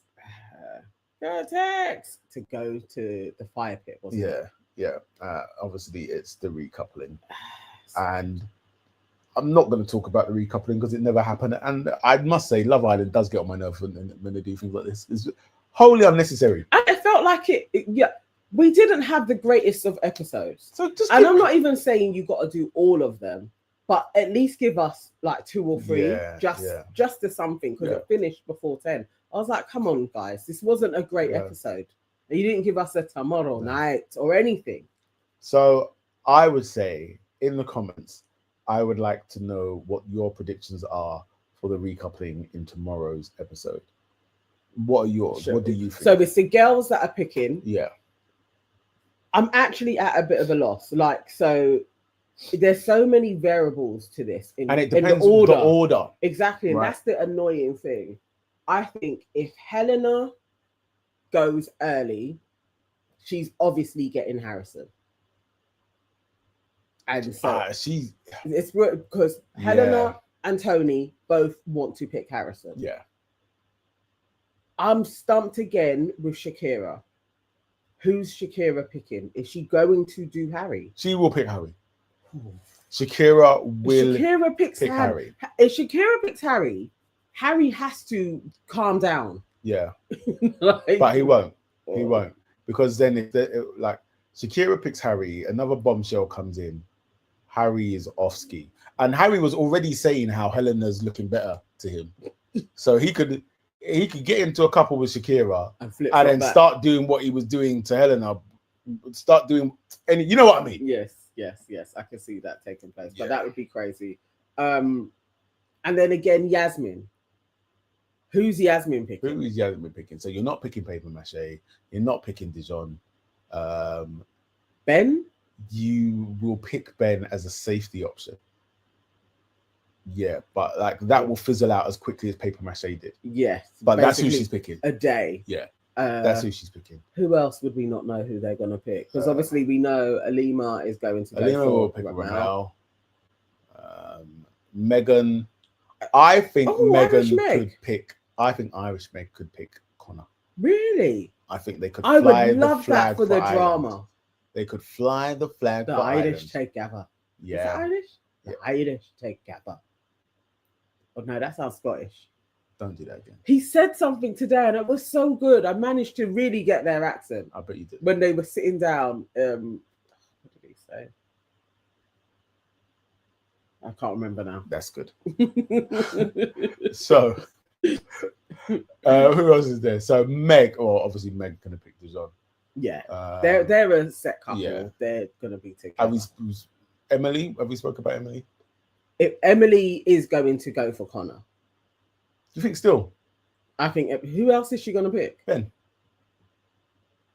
S1: a text to go to the fire pit. Wasn't it?
S2: Yeah. Obviously, it's the recoupling, and I'm not going to talk about the recoupling because it never happened. And I must say, Love Island does get on my nerves when they do things like this. It's wholly unnecessary.
S1: I felt like it. We didn't have the greatest of episodes. So I'm not even saying you got to do all of them, but at least give us like 2 or 3, just to something because it finished before 10. I was like, come on, guys, this wasn't a great episode. You didn't give us a tomorrow night or anything. So
S2: I would say in the comments, I would like to know what your predictions are for the recoupling in tomorrow's episode. What are yours? What do you think?
S1: So it's the girls that are picking.
S2: Yeah.
S1: I'm actually at a bit of a loss. Like, so there's so many variables to this.
S2: And it depends on the order.
S1: Exactly. And that's the annoying thing. I think if Helena goes early, she's obviously getting Harrison. And so it's because Helena and Tony both want to pick Harrison.
S2: Yeah.
S1: I'm stumped again with Shakira. Who's Shakira picking? Is she going to do Harry?
S2: She will pick Harry. Shakira will
S1: pick Harry. If Shakira picks Harry, Harry has to calm down.
S2: Yeah. But he won't. He won't. Because then like Shakira picks Harry, another bombshell comes in. Harry is off ski. And Harry was already saying how Helena's looking better to him. So he could get into a couple with Shakira and then start doing what he was doing to Helena. Start doing any, you know what I mean?
S1: Yes. I can see that taking place. But that would be crazy. And then again, Yasmin. Who's Yasmin picking?
S2: Who is Yasmin picking? So you're not picking Paper Mache. You're not picking Dijon.
S1: Ben?
S2: You will pick Ben as a safety option. Yeah, but like that will fizzle out as quickly as Paper Mache did.
S1: Yes.
S2: But that's who she's picking.
S1: A day.
S2: Yeah. That's who she's picking.
S1: Who else would we not know who they're going to pick? Because obviously we know Alima is going to go
S2: Alima will pick Ramel. Megan. I think Megan could pick. I think Irish Meg could pick Connor.
S1: Really?
S2: I think they could.
S1: I would love that for the drama.
S2: They could fly the flag.
S1: The Irish take Gabba.
S2: Yeah.
S1: Irish. The Irish take Gabba. Oh no, that sounds Scottish.
S2: Don't do that again.
S1: He said something today and it was so good. I managed to really get their accent.
S2: I bet you did.
S1: When they were sitting down. What did he say? I can't remember now.
S2: That's good. So, who else is there? So Meg, or obviously Meg gonna pick Dijon.
S1: Yeah, they're a set couple.
S2: Yeah.
S1: They're gonna be together.
S2: Emily? Have we spoke about Emily?
S1: If Emily is going to go for Connor.
S2: Do you think still?
S1: I think. Who else is she gonna pick?
S2: Ben.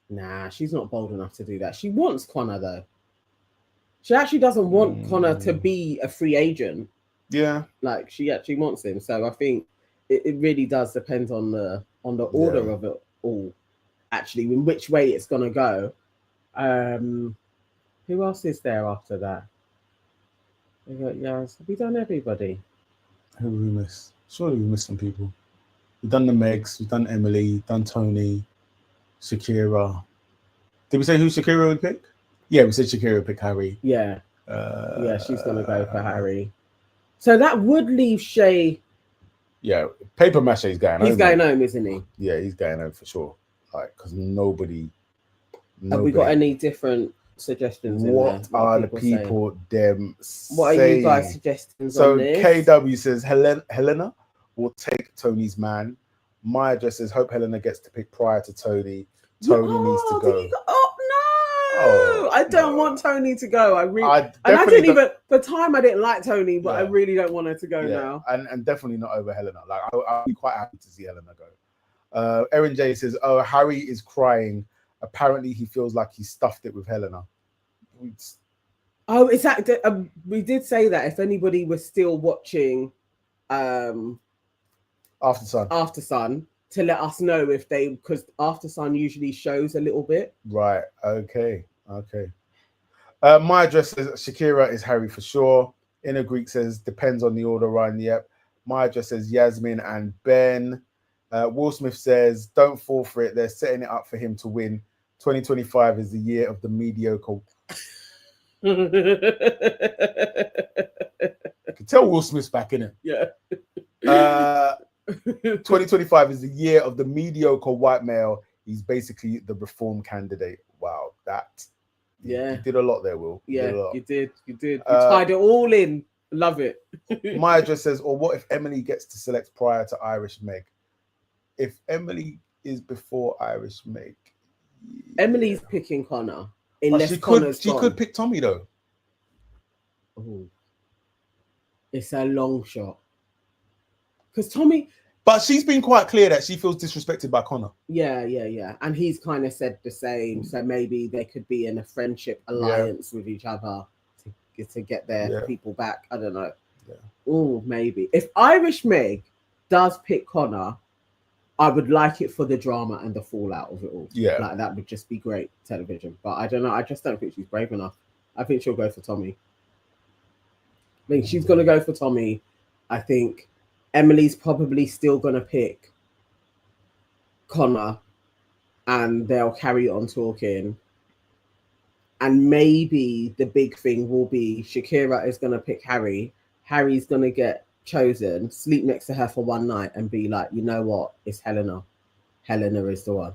S1: Nah, she's not bold enough to do that. She wants Connor though. She actually doesn't want Connor to be a free agent.
S2: Yeah.
S1: Like she actually wants him. So I think it really does depend on the order of it all. Actually, in which way it's gonna go. Who else is there after that? We got Yaz. Have we done everybody?
S2: Who have we missed? Surely we missed some people. We've done the Megs, we've done Emily, done Tony, Shakira. Did we say who Shakira would pick? Yeah, we said Shakira would pick Harry.
S1: Yeah. Yeah, she's gonna go for Harry. So that would leave Shay.
S2: Yeah, Paper Mache's going home.
S1: He's going home, isn't he?
S2: Yeah, he's going home for sure. Like, because nobody.
S1: Have we got any different suggestions?
S2: What are the people them
S1: What
S2: saying?
S1: are you guys suggesting?
S2: So
S1: on this?
S2: KW says Helena will take Tony's man. Maya just says hope Helena gets to pick prior to Tony. Tony needs to go.
S1: I don't want Tony to go. I didn't even for time. I didn't like Tony, but I really don't want her to go now.
S2: And definitely not over Helena. Like I'll be quite happy to see Helena go. Erin J says, "Oh, Harry is crying. Apparently, he feels like he stuffed it with Helena."
S1: Oh, is that? We did say that if anybody was still watching, After Sun, to let us know if they, because After Sun usually shows a little bit.
S2: Right. Okay. My address says Shakira is Harry for sure. Inner Greek says depends on the order run. Yep. My address says Yasmin and Ben. Will Smith says don't fall for it. They're setting it up for him to win. 2025 is the year of the mediocre. You can tell Will Smith's back in it.
S1: Yeah.
S2: 2025 is the year of the mediocre white male. He's basically the reform candidate. Wow, you did a lot there, Will.
S1: You did. You tied it all in. Love it.
S2: My address says, or what if Emily gets to select prior to Irish Meg? If Emily is before Irish Meg,
S1: Emily's picking Connor.
S2: Unless she could pick Tommy though.
S1: Ooh. It's a long shot. Because Tommy.
S2: But she's been quite clear that she feels disrespected by Connor.
S1: Yeah. And he's kind of said the same. So maybe they could be in a friendship alliance with each other to get their people back. I don't know.
S2: Yeah.
S1: Oh, maybe. If Irish Meg does pick Connor, I would like it for the drama and the fallout of it all.
S2: Yeah.
S1: Like that would just be great television. But I don't know. I just don't think she's brave enough. I think she'll go for Tommy. I think she's going to go for Tommy. I think Emily's probably still going to pick Connor and they'll carry on talking. And maybe the big thing will be Shakira is going to pick Harry. Harry's going to get chosen, sleep next to her for one night and be like, you know what? It's Helena. Helena is the one.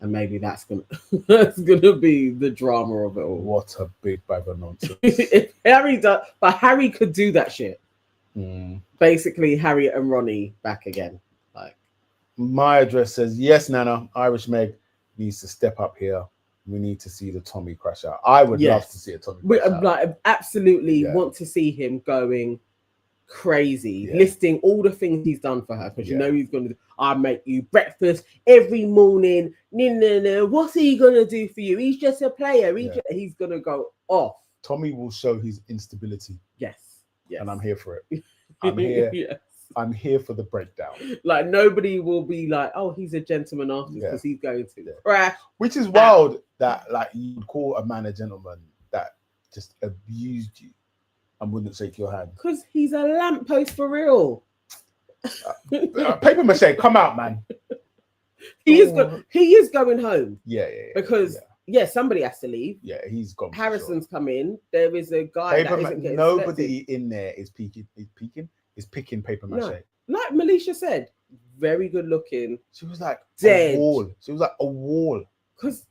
S1: And maybe that's going to be the drama of it all.
S2: What a big bag of nonsense.
S1: If Harry does, but Harry could do that shit. Basically, Harriet and Ronnie back again. Like,
S2: my address says yes, Nana. Irish Meg needs to step up here. We need to see the Tommy crash out. I would love to see a Tommy crash out.
S1: Like, absolutely want to see him going crazy, listing all the things he's done for her, because you know he's going to. I make you breakfast every morning. No. What's he gonna do for you? He's just a player. He's gonna go off.
S2: Tommy will show his instability.
S1: Yes.
S2: And I'm here for it. I'm here.
S1: Yes.
S2: I'm here for the breakdown.
S1: Like nobody will be like, oh, he's a gentleman after because he's going to crash.
S2: Which is wild that like you call a man a gentleman that just abused you and wouldn't shake your hand.
S1: Because he's a lamppost for real.
S2: Paper mache, come out, man.
S1: He is going home.
S2: Yeah.
S1: Because somebody has to leave.
S2: Yeah, he's gone.
S1: Harrison's come in. There is a guy
S2: nobody in there is peeking. is picking paper mache.
S1: No. Like Melisha said, very good looking.
S2: She was like
S1: dead.
S2: a wall. She was like a wall.
S1: Because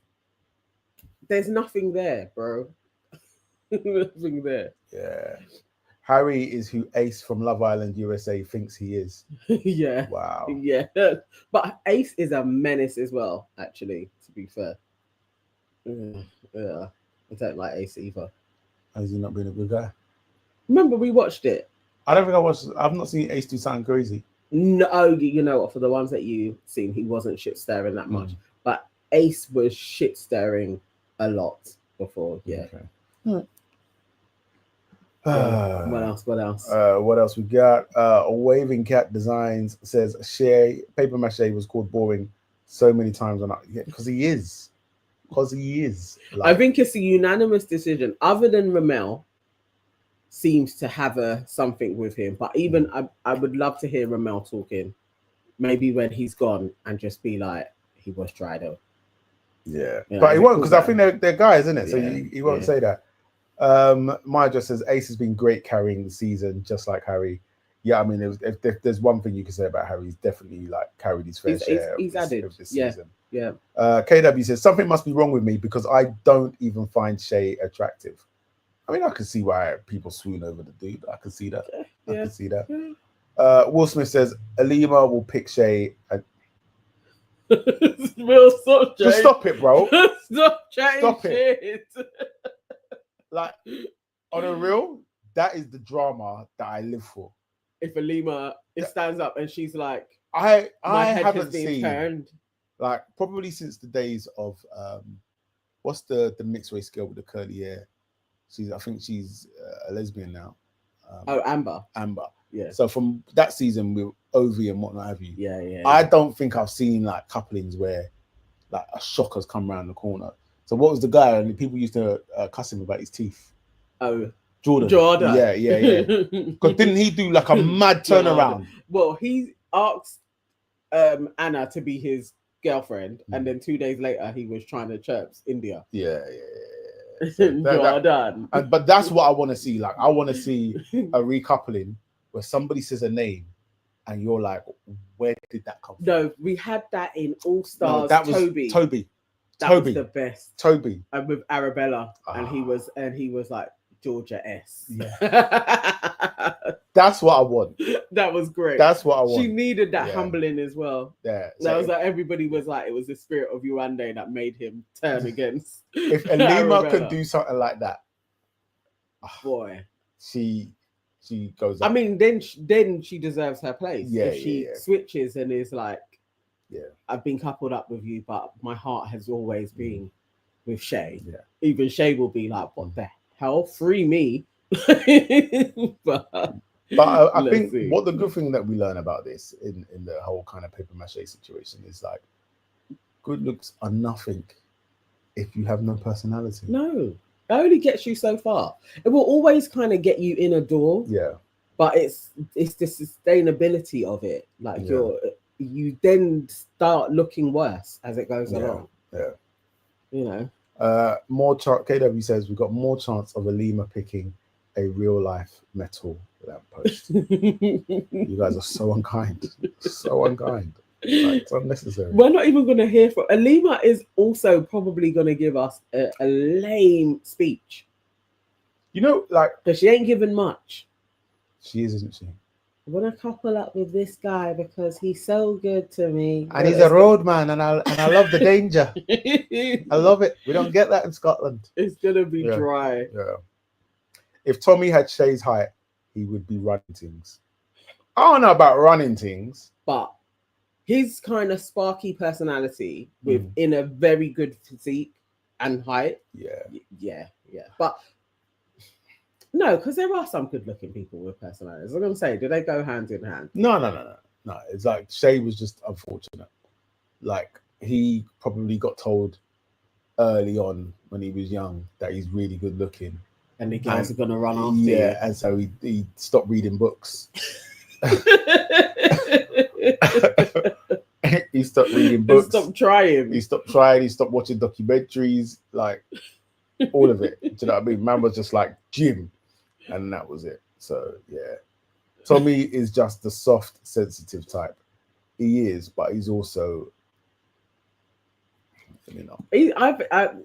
S1: there's nothing there, bro. Nothing there.
S2: Yeah. Harry is who Ace from Love Island USA thinks he is.
S1: Yeah.
S2: Wow.
S1: Yeah. But Ace is a menace as well, actually, to be fair. Yeah. I don't like Ace either.
S2: Has he not been a good guy?
S1: Remember, we watched it.
S2: I don't think I watched. I've not seen Ace do something crazy.
S1: No, you know what? For the ones that you've seen, he wasn't shit staring that much. But Ace was shit staring a lot before. Yeah.
S2: Okay.
S1: What else?
S2: What else we got? A Waving Cat Designs says paper mache was called boring so many times on because he is.
S1: I think it's a unanimous decision. Other than Ramel, seems to have something with him. But even I would love to hear Ramel talking. Maybe when he's gone and just be like, he was dry though.
S2: Yeah,
S1: you know,
S2: but he won't because I think they're guys, isn't it? So
S1: Yeah,
S2: he won't say that. Maya just says Ace has been great carrying the season, just like Harry. Yeah, I mean, if there's one thing you can say about Harry, he's definitely like carried his fair share
S1: he's
S2: of
S1: added.
S2: this season.
S1: Yeah.
S2: KW says something must be wrong with me because I don't even find Shay attractive. I mean, I can see why people swoon over the dude. I can see that. I can see that. Will Smith says Alima will pick Shay.
S1: Will, stop,
S2: just stop it, bro.
S1: Stop chatting.
S2: Stop
S1: it.
S2: Like, on a real, that is the drama that I live for.
S1: If Alima stands up and she's like,
S2: I
S1: head
S2: haven't
S1: has been
S2: seen
S1: turned.
S2: like probably since the days of what's the mixed race girl with the curly hair? I think she's a lesbian now.
S1: Amber. Yeah.
S2: So from that season with Ovi and whatnot have you.
S1: Yeah.
S2: I don't think I've seen like couplings where like a shocker's come around the corner. So what was the guy? And people used to cuss him about his teeth.
S1: Oh,
S2: Jordan. Yeah. Because didn't he do like a mad turnaround?
S1: Well, he asked Anna to be his girlfriend, and then 2 days later he was trying to chirp India.
S2: Yeah. So
S1: Jordan.
S2: But that's what I want to see. Like, I want to see a recoupling where somebody says a name and you're like, where did that come from? No,
S1: we had that in All Stars.
S2: No, that was Toby.
S1: That was the best.
S2: Toby.
S1: And with Arabella. And he was like Georgia S.
S2: Yeah. That's what I want.
S1: That was great.
S2: That's what I want.
S1: She needed that humbling as well.
S2: Yeah.
S1: That was like everybody was like, it was the spirit of Yuande that made him turn against.
S2: If Alima could do something like that,
S1: boy,
S2: she goes up.
S1: I mean, then she deserves her place.
S2: Yeah,
S1: if she switches and is like,
S2: yeah,
S1: I've been coupled up with you, but my heart has always been with Shay.
S2: Yeah.
S1: Even Shay will be like, what the hell? Free me. but
S2: I think what the good thing that we learn about this in the whole kind of paper mache situation is like good looks are nothing if you have no personality.
S1: No, it only gets you so far. It will always kind of get you in a door.
S2: Yeah.
S1: But it's the sustainability of it. Like you then start looking worse as it goes along.
S2: Yeah.
S1: You know.
S2: KW says we've got more chance of Alima picking a real life metal lamppost. You guys are so unkind. So unkind. Like, it's unnecessary.
S1: We're not even going to hear from Alima. Is also probably going to give us a lame speech.
S2: You know, like,
S1: because she ain't giving much.
S2: She is, isn't she?
S1: I want to couple up with this guy because he's so good to me.
S2: And he's a road man, and I love the danger. I love it. We don't get that in Scotland.
S1: It's gonna be dry.
S2: Yeah. If Tommy had Shay's height, he would be running things. I don't know about running things,
S1: but his kind of sparky personality in a very good physique and height. Yeah. But no, because there are some good-looking people with personalities. I'm gonna say, do they go hand in hand?
S2: No. It's like Shay was just unfortunate. Like, he probably got told early on when he was young that he's really good looking,
S1: and the guys are gonna run after you.
S2: Yeah, and so he stopped reading books. He stopped reading books.
S1: He stopped trying.
S2: He stopped watching documentaries. Like, all of it. Do you know what I mean? Man was just like gym, and that was it. So yeah. Tommy is just the soft, sensitive type. He is, but he's also, you know.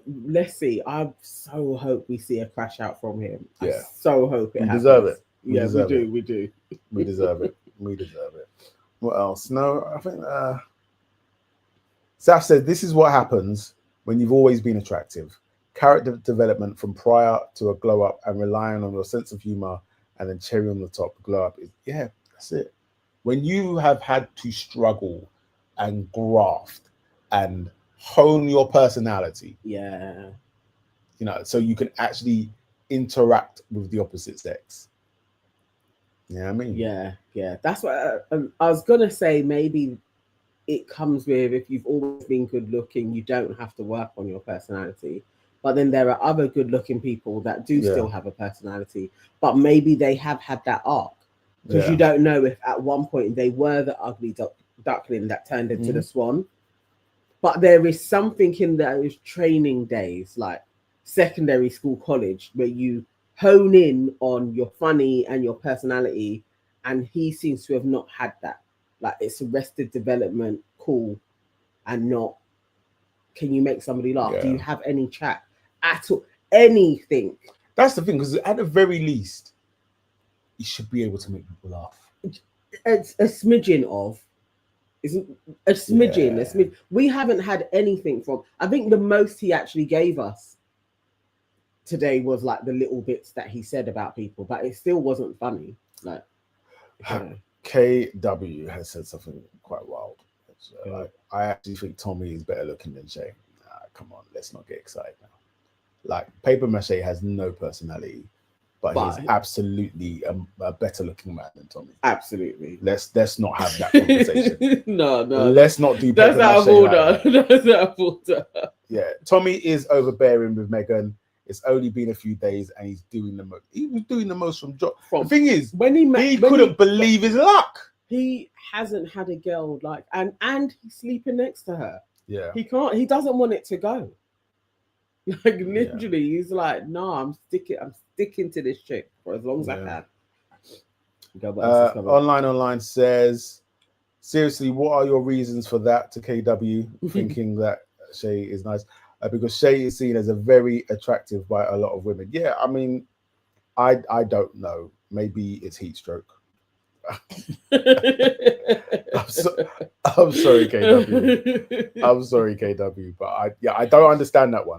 S1: Let's see. I so hope we see a crash out from him.
S2: Yeah.
S1: I so hope it happens.
S2: Deserve it.
S1: We do.
S2: We deserve it. We deserve it. What else? No, I think Saf said this is what happens when you've always been attractive. Character development from prior to a glow up and relying on your sense of humor and then cherry on the top. Glow up is that's it. When you have had to struggle and graft and hone your personality,
S1: yeah,
S2: you know, so you can actually interact with the opposite sex. You know what I mean?
S1: Yeah. That's what I was gonna say. Maybe it comes with, if you've always been good looking, you don't have to work on your personality. But then there are other good looking people that do still have a personality, but maybe they have had that arc, because you don't know if at one point they were the ugly duckling that turned into the swan. But there is something in those training days, like secondary school, college, where you hone in on your funny and your personality, and he seems to have not had that. Like, it's arrested development, cool, and not, can you make somebody laugh? Do you have any chat at all? Anything?
S2: That's the thing, because at the very least, you should be able to make people laugh.
S1: It's a smidgen of, isn't a smidgen, a smidgen. We haven't had anything from, I think the most he actually gave us today was like the little bits that he said about people, but it still wasn't funny. Like,
S2: KW has said something quite wild. Like, I actually think Tommy is better looking than Shay. Come on, let's not get excited now. Like, Paper Mache has no personality, but he's absolutely a better looking man than Tommy.
S1: Absolutely.
S2: Let's not have that conversation.
S1: No.
S2: Let's not do
S1: That's out of order. That's out of order.
S2: Yeah, Tommy is overbearing with Megan. It's only been a few days, and he's doing the most. He was doing the most from Jock. The thing is, he couldn't believe his luck.
S1: He hasn't had a girl like, and he's sleeping next to her.
S2: Yeah,
S1: he can't. He doesn't want it to go. Like, literally, he's like, "No, I'm sticking to this chick for as long as I can."
S2: Online says, seriously, what are your reasons for that? To KW, thinking that Shay is nice. Because Shay is seen as a very attractive by a lot of women. Yeah, I mean, I don't know. Maybe it's heat stroke. I'm sorry, KW. I'm sorry, KW. But I don't understand that one.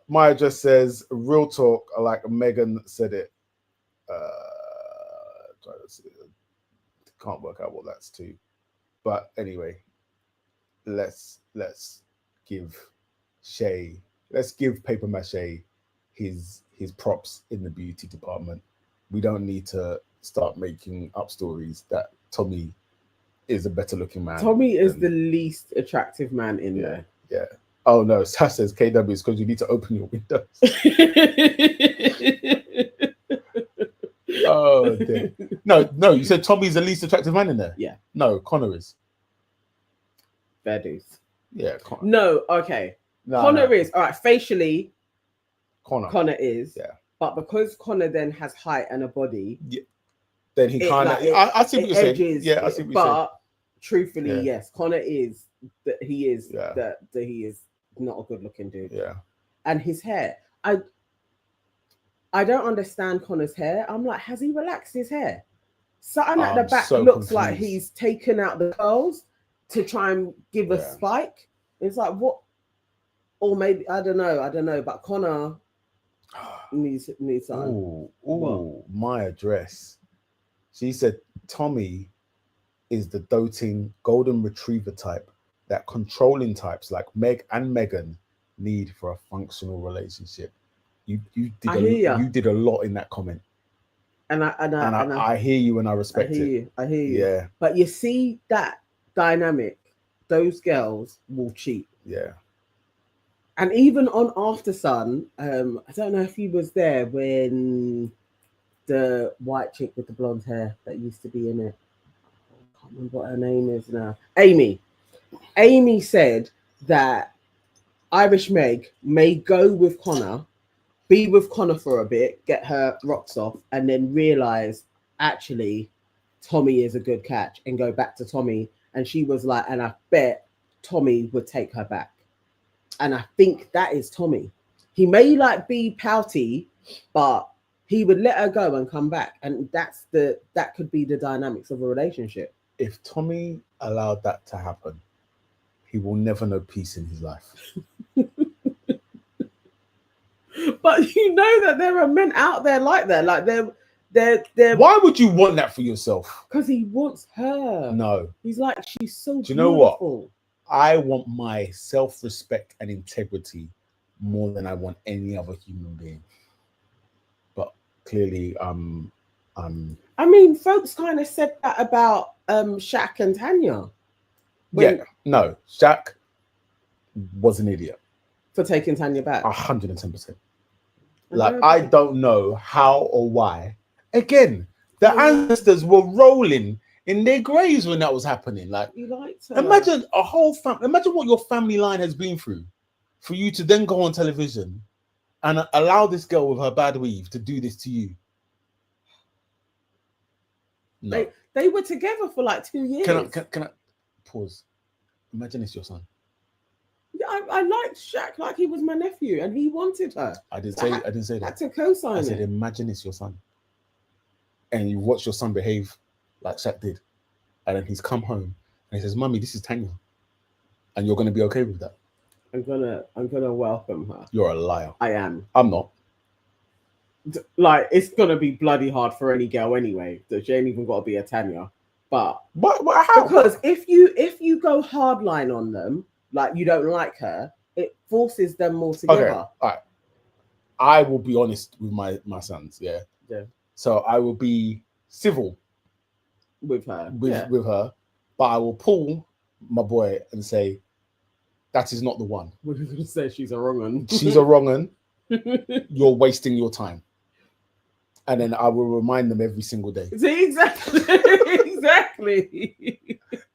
S2: Maya just says, real talk, like Megan said it. Can't work out what that's to. But anyway. Let's give Paper Mache his props in the beauty department. We don't need to start making up stories that Tommy is a better looking man.
S1: Tommy is the least attractive man in there.
S2: Yeah. Oh no, Sash says KW is because you need to open your windows. Oh dear. No, you said Tommy's the least attractive man in there.
S1: Yeah.
S2: No, Connor is.
S1: Fair dues.
S2: Yeah.
S1: No, okay. Connor is all right. Facially, Connor is.
S2: Yeah.
S1: But because Connor then has height and a body,
S2: then he kind of. I see what you're saying. Yeah, I see what you're saying.
S1: But truthfully, yes, Connor is that he is that he is not a good looking dude.
S2: Yeah.
S1: And his hair, I don't understand Connor's hair. I'm like, has he relaxed his hair? Something at the back looks like he's taken out the curls to try and give a spike. It's like, what? Or maybe I don't know. But Connor needs something.
S2: My address. She said Tommy is the doting golden retriever type that controlling types like Meg and Megan need for a functional relationship. You did a lot in that comment. And I hear you and I respect it.
S1: I hear you.
S2: Yeah.
S1: But you see that dynamic, those girls will cheat.
S2: Yeah.
S1: And even on After Sun, I don't know if he was there when the white chick with the blonde hair that used to be in it, I can't remember what her name is now. Amy said that Irish Meg may go with Connor be with Connor for a bit, get her rocks off, and then realize actually Tommy is a good catch and go back to Tommy. And she was like, and I bet Tommy would take her back. And I think that is Tommy. He may like be pouty, but he would let her go and come back. And that could be the dynamics of a relationship.
S2: If Tommy allowed that to happen, he will never know peace in his life.
S1: But you know that there are men out there like that. Like they're
S2: Why would you want that for yourself?
S1: because he wants her.
S2: No.
S1: He's like, she's so
S2: Do you know what?
S1: beautiful.
S2: I want my self-respect and integrity more than I want any other human being. But clearly,
S1: I mean, folks kind of said that about Shaq and Tanya.
S2: No, Shaq was an idiot
S1: For taking Tanya back.
S2: 110%. Like, I don't know how or why. Again, the ancestors were rolling in their graves when that was happening. Like,
S1: You liked her.
S2: imagine a whole family. Imagine what your family line has been through for you to then go on television and allow this girl with her bad weave to do this to you. No.
S1: They were together for like 2 years.
S2: Can I pause? Imagine it's your son.
S1: Yeah, I liked Shaq like he was my nephew, and he wanted her.
S2: I didn't say
S1: Had
S2: that.
S1: to co-sign
S2: I
S1: it.
S2: said, imagine it's your son, and you watch your son behave like Shaq did, and then he's come home and he says, "Mummy, this is Tanya," and you're going to be okay with that.
S1: I'm gonna welcome her.
S2: You're a liar.
S1: I am.
S2: I'm not.
S1: Like, it's gonna be bloody hard for any girl anyway. So she ain't even got to be a Tanya. But
S2: How?
S1: because if you go hardline on them, like you don't like her, it forces them more together.
S2: Okay, all right. I will be honest with my sons. Yeah. So I will be civil
S1: with her,
S2: with her, but I will pull my boy and say, that is not the one.
S1: We're going to say she's a wrong one.
S2: She's a wrong one. You're wasting your time. And then I will remind them every single day.
S1: See, exactly.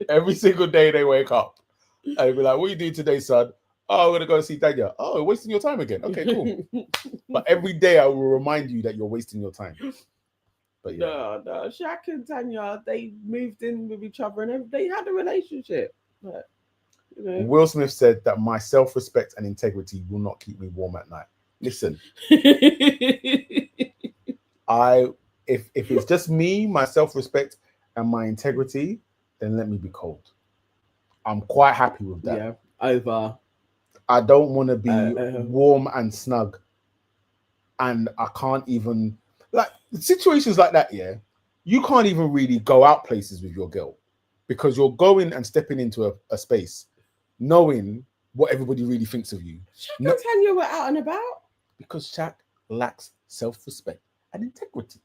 S2: Every single day they wake up. I'll be like, what are you doing today, son? Oh, I'm going to go see Tanya. Oh, you're wasting your time again. Okay, cool. But every day I will remind you that you're wasting your time. But yeah.
S1: No. Shaq and Tanya, they moved in with each other and they had a relationship. But, you know.
S2: Will Smith said that my self-respect and integrity will not keep me warm at night. Listen, if it's just me, my self-respect and my integrity, then let me be cold. I'm quite happy with that.
S1: Yeah, over.
S2: I don't want to be warm and snug, and I can't even, like, situations like that. Yeah, you can't even really go out places with your girl because you're going and stepping into a space knowing what everybody really thinks of you.
S1: Shaq and Tanya were out and about
S2: because Shaq lacks self-respect and integrity.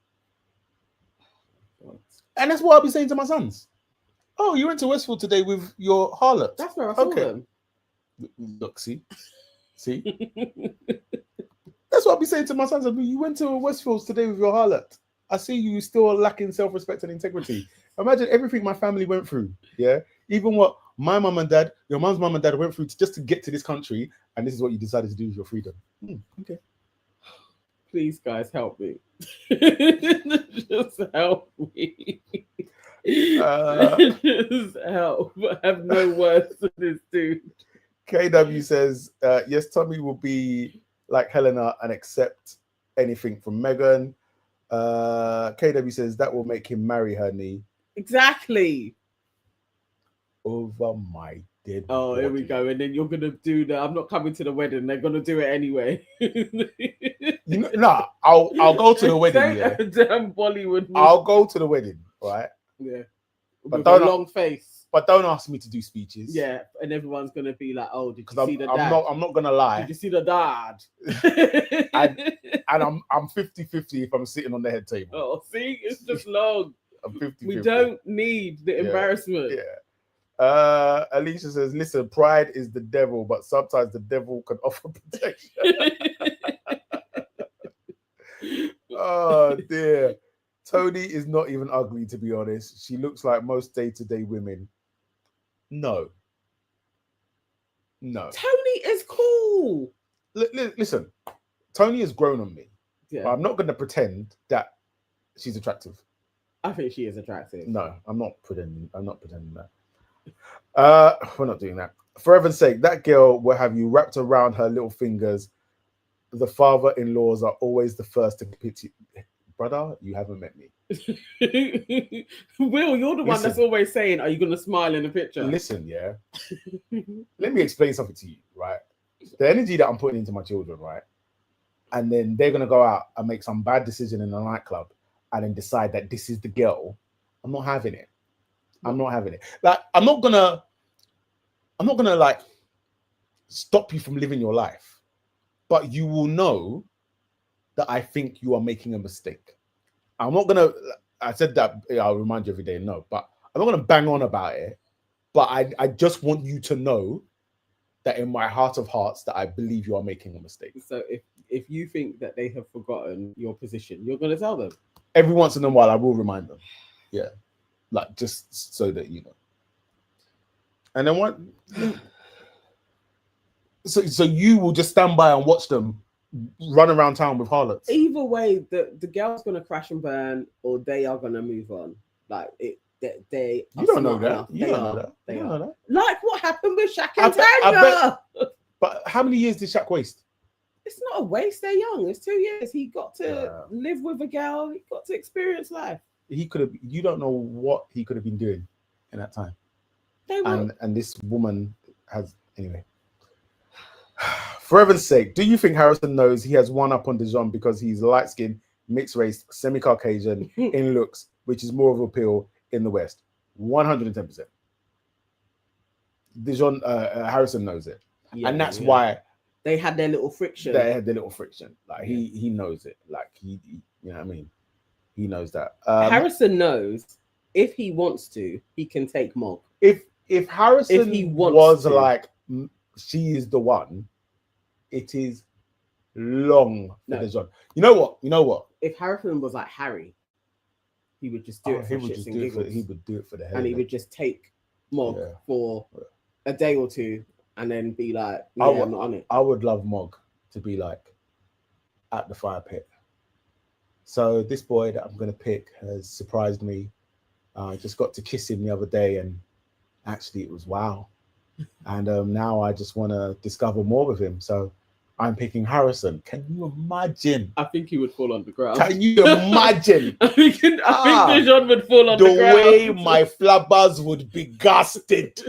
S2: And that's what I'll be saying to my sons. Oh, you went to Westfield today with your harlot.
S1: That's where I saw them.
S2: Look, see? That's what I'll be saying to my sons. You went to Westfield today with your harlot. I see you still lacking self-respect and integrity. Imagine everything my family went through. Yeah. Even what my mum and dad, your mum's mum and dad went through just to get to this country. And this is what you decided to do with your freedom. Okay.
S1: Please, guys, help me. Just help me. Just help. I have no words for this dude.
S2: KW says, yes, Tommy will be like Helena and accept anything from Megan. KW says that will make him marry her, Nii.
S1: Exactly.
S2: Over my dead
S1: body. Here we go. And then you're gonna do the I'm not coming to the wedding. They're gonna do it anyway.
S2: I'll go to the wedding. Yeah.
S1: Damn Bollywood.
S2: I'll go to the wedding, right?
S1: Yeah.
S2: But
S1: with a long face.
S2: But don't ask me to do speeches.
S1: Yeah, and everyone's gonna be like, "Oh, did you see the dad?"
S2: I'm not gonna lie.
S1: Did you see the dad?
S2: and I'm 50-50 if I'm sitting on the head table.
S1: Oh, see, it's just long.
S2: I'm 50-50.
S1: We don't need the embarrassment.
S2: Yeah. Alicia says, "Listen, pride is the devil, but sometimes the devil can offer protection." Oh dear. Tony is not even ugly, to be honest. She looks like most day-to-day women. No.
S1: Tony is cool.
S2: Listen, Tony has grown on me.
S1: Yeah.
S2: But I'm not going to pretend that she's attractive.
S1: I think she is attractive.
S2: No, I'm not pretending that. We're not doing that. For heaven's sake, that girl will have you wrapped around her little fingers. The father-in-laws are always the first to pity. Brother, you haven't met me.
S1: Will, you're the one that's always saying, "Are you going to smile in the picture?"
S2: Listen, yeah. Let me explain something to you, right? The energy that I'm putting into my children, right? And then they're going to go out and make some bad decision in a nightclub and then decide that this is the girl. I'm not having it. I'm not having it. Like, I'm not gonna like stop you from living your life, but you will know that I think you are making a mistake. I'm not gonna. I said that I'll remind you every day. No, but I'm not gonna bang on about it. But I just want you to know that in my heart of hearts that I believe you are making a mistake.
S1: So if you think that they have forgotten your position, you're gonna tell them.
S2: Every once in a while, I will remind them. Yeah. Like, just so that you know. And then what? So you will just stand by and watch them run around town with harlots.
S1: Either way, the girl's gonna crash and burn, or they are gonna move on. Like it, they.
S2: You don't know that. You don't know that.
S1: They
S2: you don't
S1: are.
S2: know that.
S1: Like what happened with Shaq and
S2: I
S1: Tanya.
S2: But how many years did Shaq waste?
S1: It's not a waste. They're young. It's 2 years. He got to live with a girl. He got to experience life.
S2: He could have. You don't know what he could have been doing in that time. And this woman has anyway. For heaven's sake, do you think Harrison knows he has one up on Dijon because he's light skinned, mixed race, semi Caucasian in looks, which is more of an appeal in the West? 110%. Dijon Harrison knows it, and that's why
S1: they had their little friction.
S2: Like he knows it. Like he you know what I mean. He knows that.
S1: Harrison knows if he wants to, he can take Mog.
S2: If Harrison was like, she is the one, it is long for Dijon. You know what?
S1: If Harrison was like Harry, he would just do it for shits and giggles.
S2: He would do it for the hell.
S1: And he would just take Mog for a day or two and then be like, I'm not on it.
S2: I would love Mog to be like at the fire pit. So this boy that I'm going to pick has surprised me. I just got to kiss him the other day and actually it was wow. And now I just want to discover more with him. So I'm picking Harrison. Can you imagine?
S1: I think he would fall on the ground.
S2: Can you imagine?
S1: I think Dijon would fall on the ground.
S2: The way my flabbers would be gasted.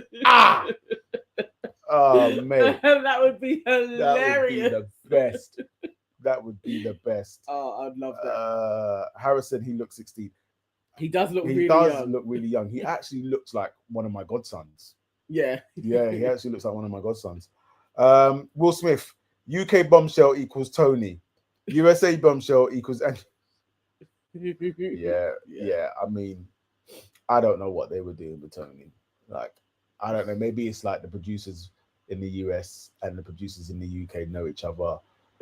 S2: Oh, mate.
S1: That would be hilarious.
S2: That would be the best. That would be the best.
S1: Oh, I'd love that.
S2: Harrison, he looks 16.
S1: He does look really
S2: young. He actually looks like one of my godsons.
S1: Yeah.
S2: Yeah, he actually looks like one of my godsons. Will Smith, UK bombshell equals Tony. USA bombshell equals... yeah. I mean, I don't know what they were doing with Tony. Like, I don't know. Maybe it's like the producers in the US and the producers in the UK know each other.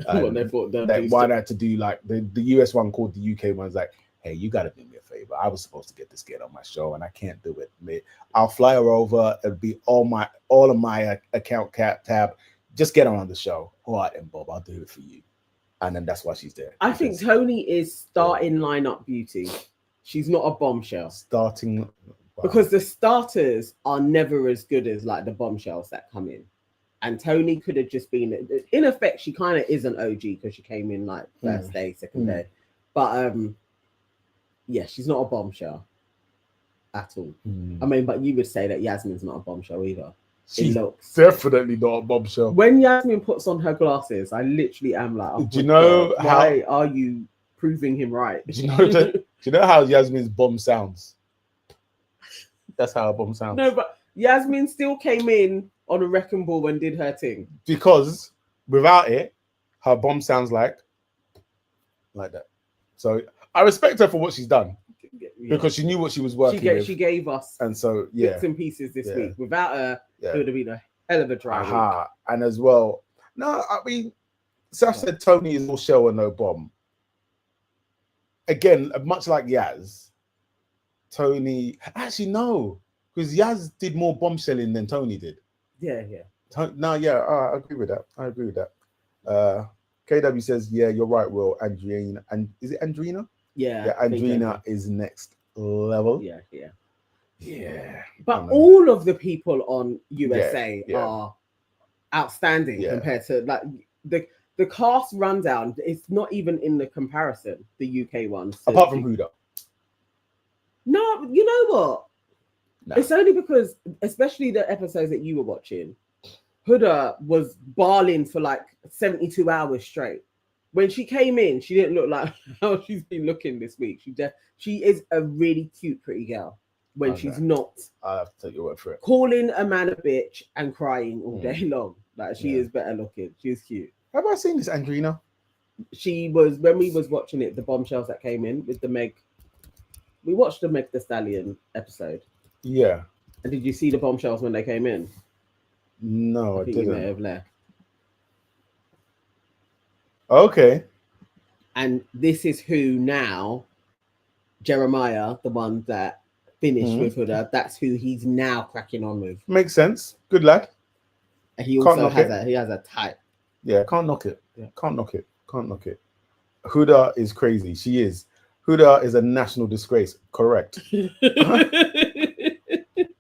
S1: What they thought
S2: why not to do like the US one called the UK one's like, hey, you gotta do me a favor. I was supposed to get this kid on my show and I can't do it. I'll fly her over. It'll be all of my account tab. Just get her on the show. All right, then, Bob, I'll do it for you. And then that's why she's there.
S1: I think Tony is starting lineup beauty. She's not a bombshell.
S2: Starting
S1: because the starters are never as good as like the bombshells that come in. And Tony could have just been, in effect, she kind of is an OG because she came in like first day, second day. But yeah, she's not a bombshell at all. I mean, but you would say that Yasmin's not a bombshell either.
S2: She's definitely not a bombshell.
S1: When Yasmin puts on her glasses, I literally am like, oh,
S2: do you know
S1: God, why are you proving him right?
S2: Do you know how Yasmin's bomb sounds? That's how a bomb sounds.
S1: No, but Yasmin still came in on a wrecking ball and did her thing.
S2: Because without it, her bomb sounds like that. So I respect her for what she's done. Because she knew what she was working with.
S1: She gave us
S2: and so
S1: bits and pieces this week. Without her, it would have been a hell of a dry week.
S2: And as well, no, I mean, Saf said Tony is all shell and no bomb. Again, much like Yaz, Tony actually no, because Yaz did more bombshelling than Tony did.
S1: Yeah.
S2: No, yeah, I agree with that. KW says, yeah, you're right, Will. Andrina, and is it Andrina?
S1: Yeah,
S2: Yeah, Andrina is next level.
S1: Yeah. But all of the people on USA
S2: yeah.
S1: are outstanding compared to like the cast rundown. It's not even in the comparison, the UK ones. So
S2: apart from Huda.
S1: No, you know what?
S2: No.
S1: It's only because, especially the episodes that you were watching, Huda was bawling for like 72 hours straight. When she came in, she didn't look like how she's been looking this week. She is a really cute, pretty girl. When she's not,
S2: I have to take your word for it.
S1: Calling a man a bitch and crying all day long. Like she is better looking. She's cute.
S2: Have I seen this Andrina?
S1: She was, when we was watching it, the bombshells that came in with the Meg. We watched the Meg Thee Stallion episode.
S2: Yeah.
S1: And did you see the bombshells when they came in?
S2: No, I didn't.
S1: You may have left.
S2: Okay.
S1: And this is who now, Jeremiah, the one that finished with Huda, that's who he's now cracking on with.
S2: Makes sense. Good lad.
S1: And he also has a type.
S2: Yeah, can't knock it. Yeah. Can't knock it. Huda is crazy. She is. Huda is a national disgrace. Correct.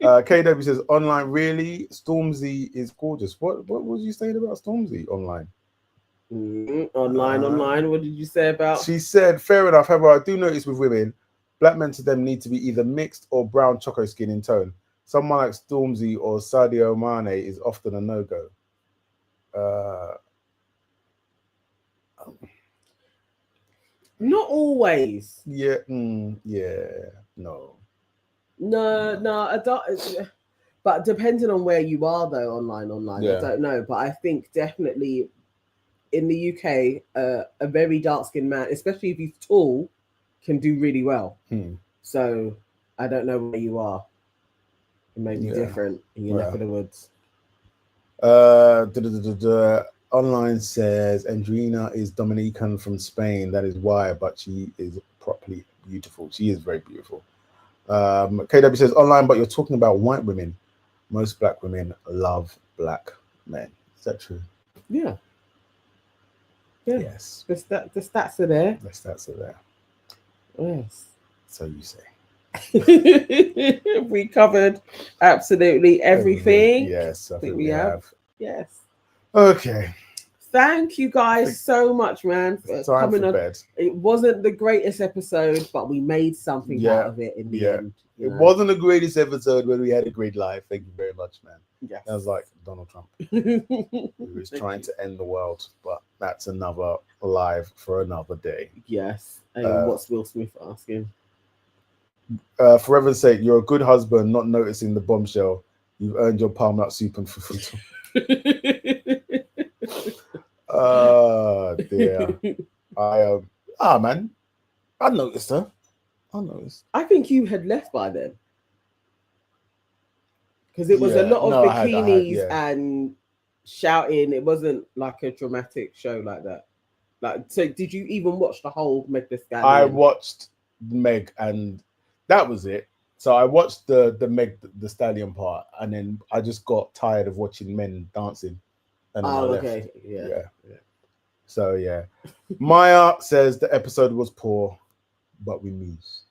S2: KW says online, really? Stormzy is gorgeous. What was you saying about Stormzy online?
S1: Online. What did you say about?
S2: She said, fair enough. However, I do notice with women, black men to them need to be either mixed or brown choco skin in tone. Someone like Stormzy or Sadio Mane is often a no-go.
S1: Not always.
S2: Yeah. No,
S1: I don't. But depending on where you are, though, online, I don't know. But I think definitely in the UK, a very dark-skinned man, especially if he's tall, can do really well. So I don't know where you are. It may be different in your neck of the woods.
S2: Online says Andrina is Dominican from Spain. That is why, but she is properly beautiful. She is very beautiful. KW says online, but you're talking about white women. Most black women love black men. Is that true?
S1: Yeah.
S2: Yes.
S1: The stats are there.
S2: The stats are there.
S1: Yes.
S2: So you say.
S1: We covered absolutely everything.
S2: Yes, I think we have.
S1: Yes.
S2: Okay.
S1: Thank you guys so much, man, for coming on.
S2: Bed.
S1: It wasn't the greatest episode, but we made something out of it in the end.
S2: It wasn't the greatest episode when we had a great live. Thank you very much, man.
S1: Yes.
S2: That was like Donald Trump. He was trying to end the world, but that's another live for another day.
S1: Yes. What's Will Smith asking?
S2: For heaven's sake, you're a good husband, not noticing the bombshell. You've earned your palm nut soup and food. Oh dear. Man, I noticed her.
S1: I think you had left by then, because it was a lot of bikinis and shouting. It wasn't like a dramatic show like that. Like, so did you even watch the whole Meg Thee Stallion?
S2: I watched Meg, and that was it. So I watched the Meg Thee Stallion part, and then I just got tired of watching men dancing. And
S1: okay. Yeah.
S2: So yeah. Maya says the episode was poor, but we lose.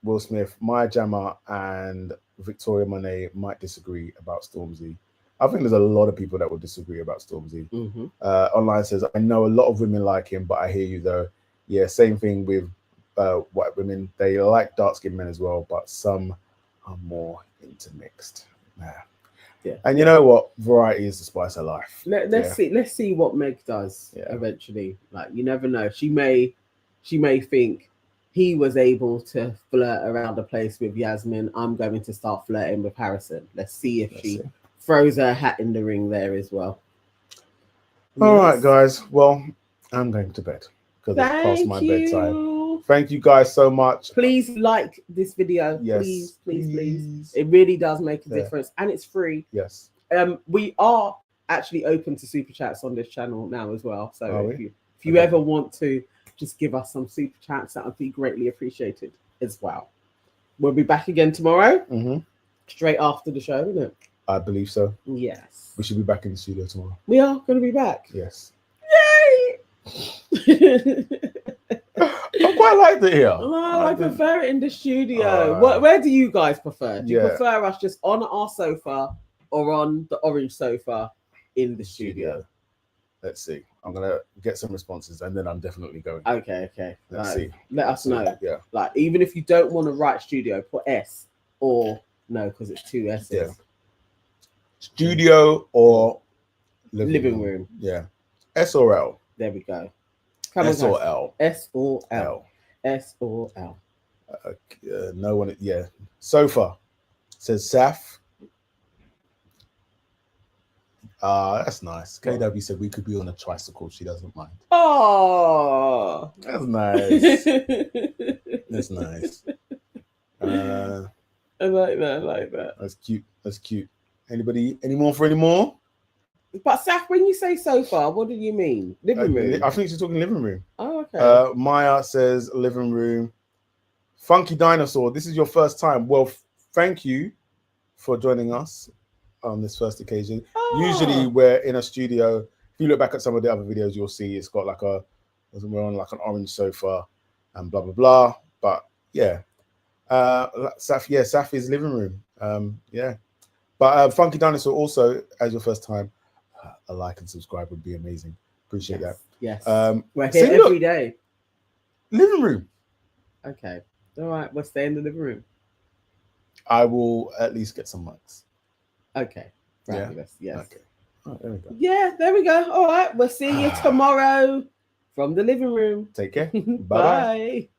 S2: Will Smith, Maya Jama, and Victoria Monet might disagree about Stormzy. I think there's a lot of people that would disagree about Stormzy. Online says, I know a lot of women like him, but I hear you though. Yeah, same thing with white women. They like dark-skinned men as well, but some are more intermixed.
S1: Yeah.
S2: And you know what? Variety is the spice of life.
S1: Let's see what Meg does eventually. Like, you never know. She may think he was able to flirt around the place with Yasmin. I'm going to start flirting with Harrison. Let's see if she throws her hat in the ring there as well.
S2: All right, guys. Well, I'm going to bed because it's past my bedtime. Thank you guys so much.
S1: Please like this video. Yes. Please. It really does make a difference, and it's free.
S2: Yes.
S1: We are actually open to super chats on this channel now as well. So if you ever want to just give us some super chats, that would be greatly appreciated as well. We'll be back again tomorrow, straight after the show, isn't it?
S2: I believe so.
S1: Yes.
S2: We should be back in the studio tomorrow.
S1: We are going to be back.
S2: Yes.
S1: Yeah.
S2: I quite liked it here.
S1: No, I prefer it in the studio. Where do you guys prefer? Do you prefer us just on our sofa or on the orange sofa in the studio?
S2: Let's see. I'm gonna get some responses, and then I'm definitely going.
S1: Okay.
S2: Let's see.
S1: Let us know.
S2: Yeah.
S1: Like, even if you don't want to write studio, put S or no, because it's 2 S's.
S2: Yeah. Studio or
S1: living room.
S2: Yeah. S or L.
S1: There we go.
S2: S or L.
S1: S or L. S or L.
S2: No one. Yeah. Sofa says Saf. That's nice. KW said we could be on a tricycle. She doesn't mind.
S1: Oh,
S2: that's nice. That's nice.
S1: I like that.
S2: That's cute. Anybody? Any more?
S1: But Saf, when you say sofa, what do you mean? Living room?
S2: I think she's talking living room.
S1: Oh, okay.
S2: Maya says living room. Funky Dinosaur, this is your first time. Well, thank you for joining us on this first occasion. Usually we're in a studio. If you look back at some of the other videos, you'll see it's got like we're on like an orange sofa and blah, blah, blah. But yeah, Safi's living room. Yeah. But Funky Dinosaur also, as your first time, a like and subscribe would be amazing. Appreciate that.
S1: Yes. We're here every day.
S2: Living room.
S1: Okay. All right. We'll stay in the living room.
S2: I will at least get some mics.
S1: Okay. Fabulous. Yeah. Yes.
S2: Okay. Oh, there we go.
S1: Yeah, there we go. All right. We'll see you tomorrow from the living room.
S2: Take care.
S1: Bye.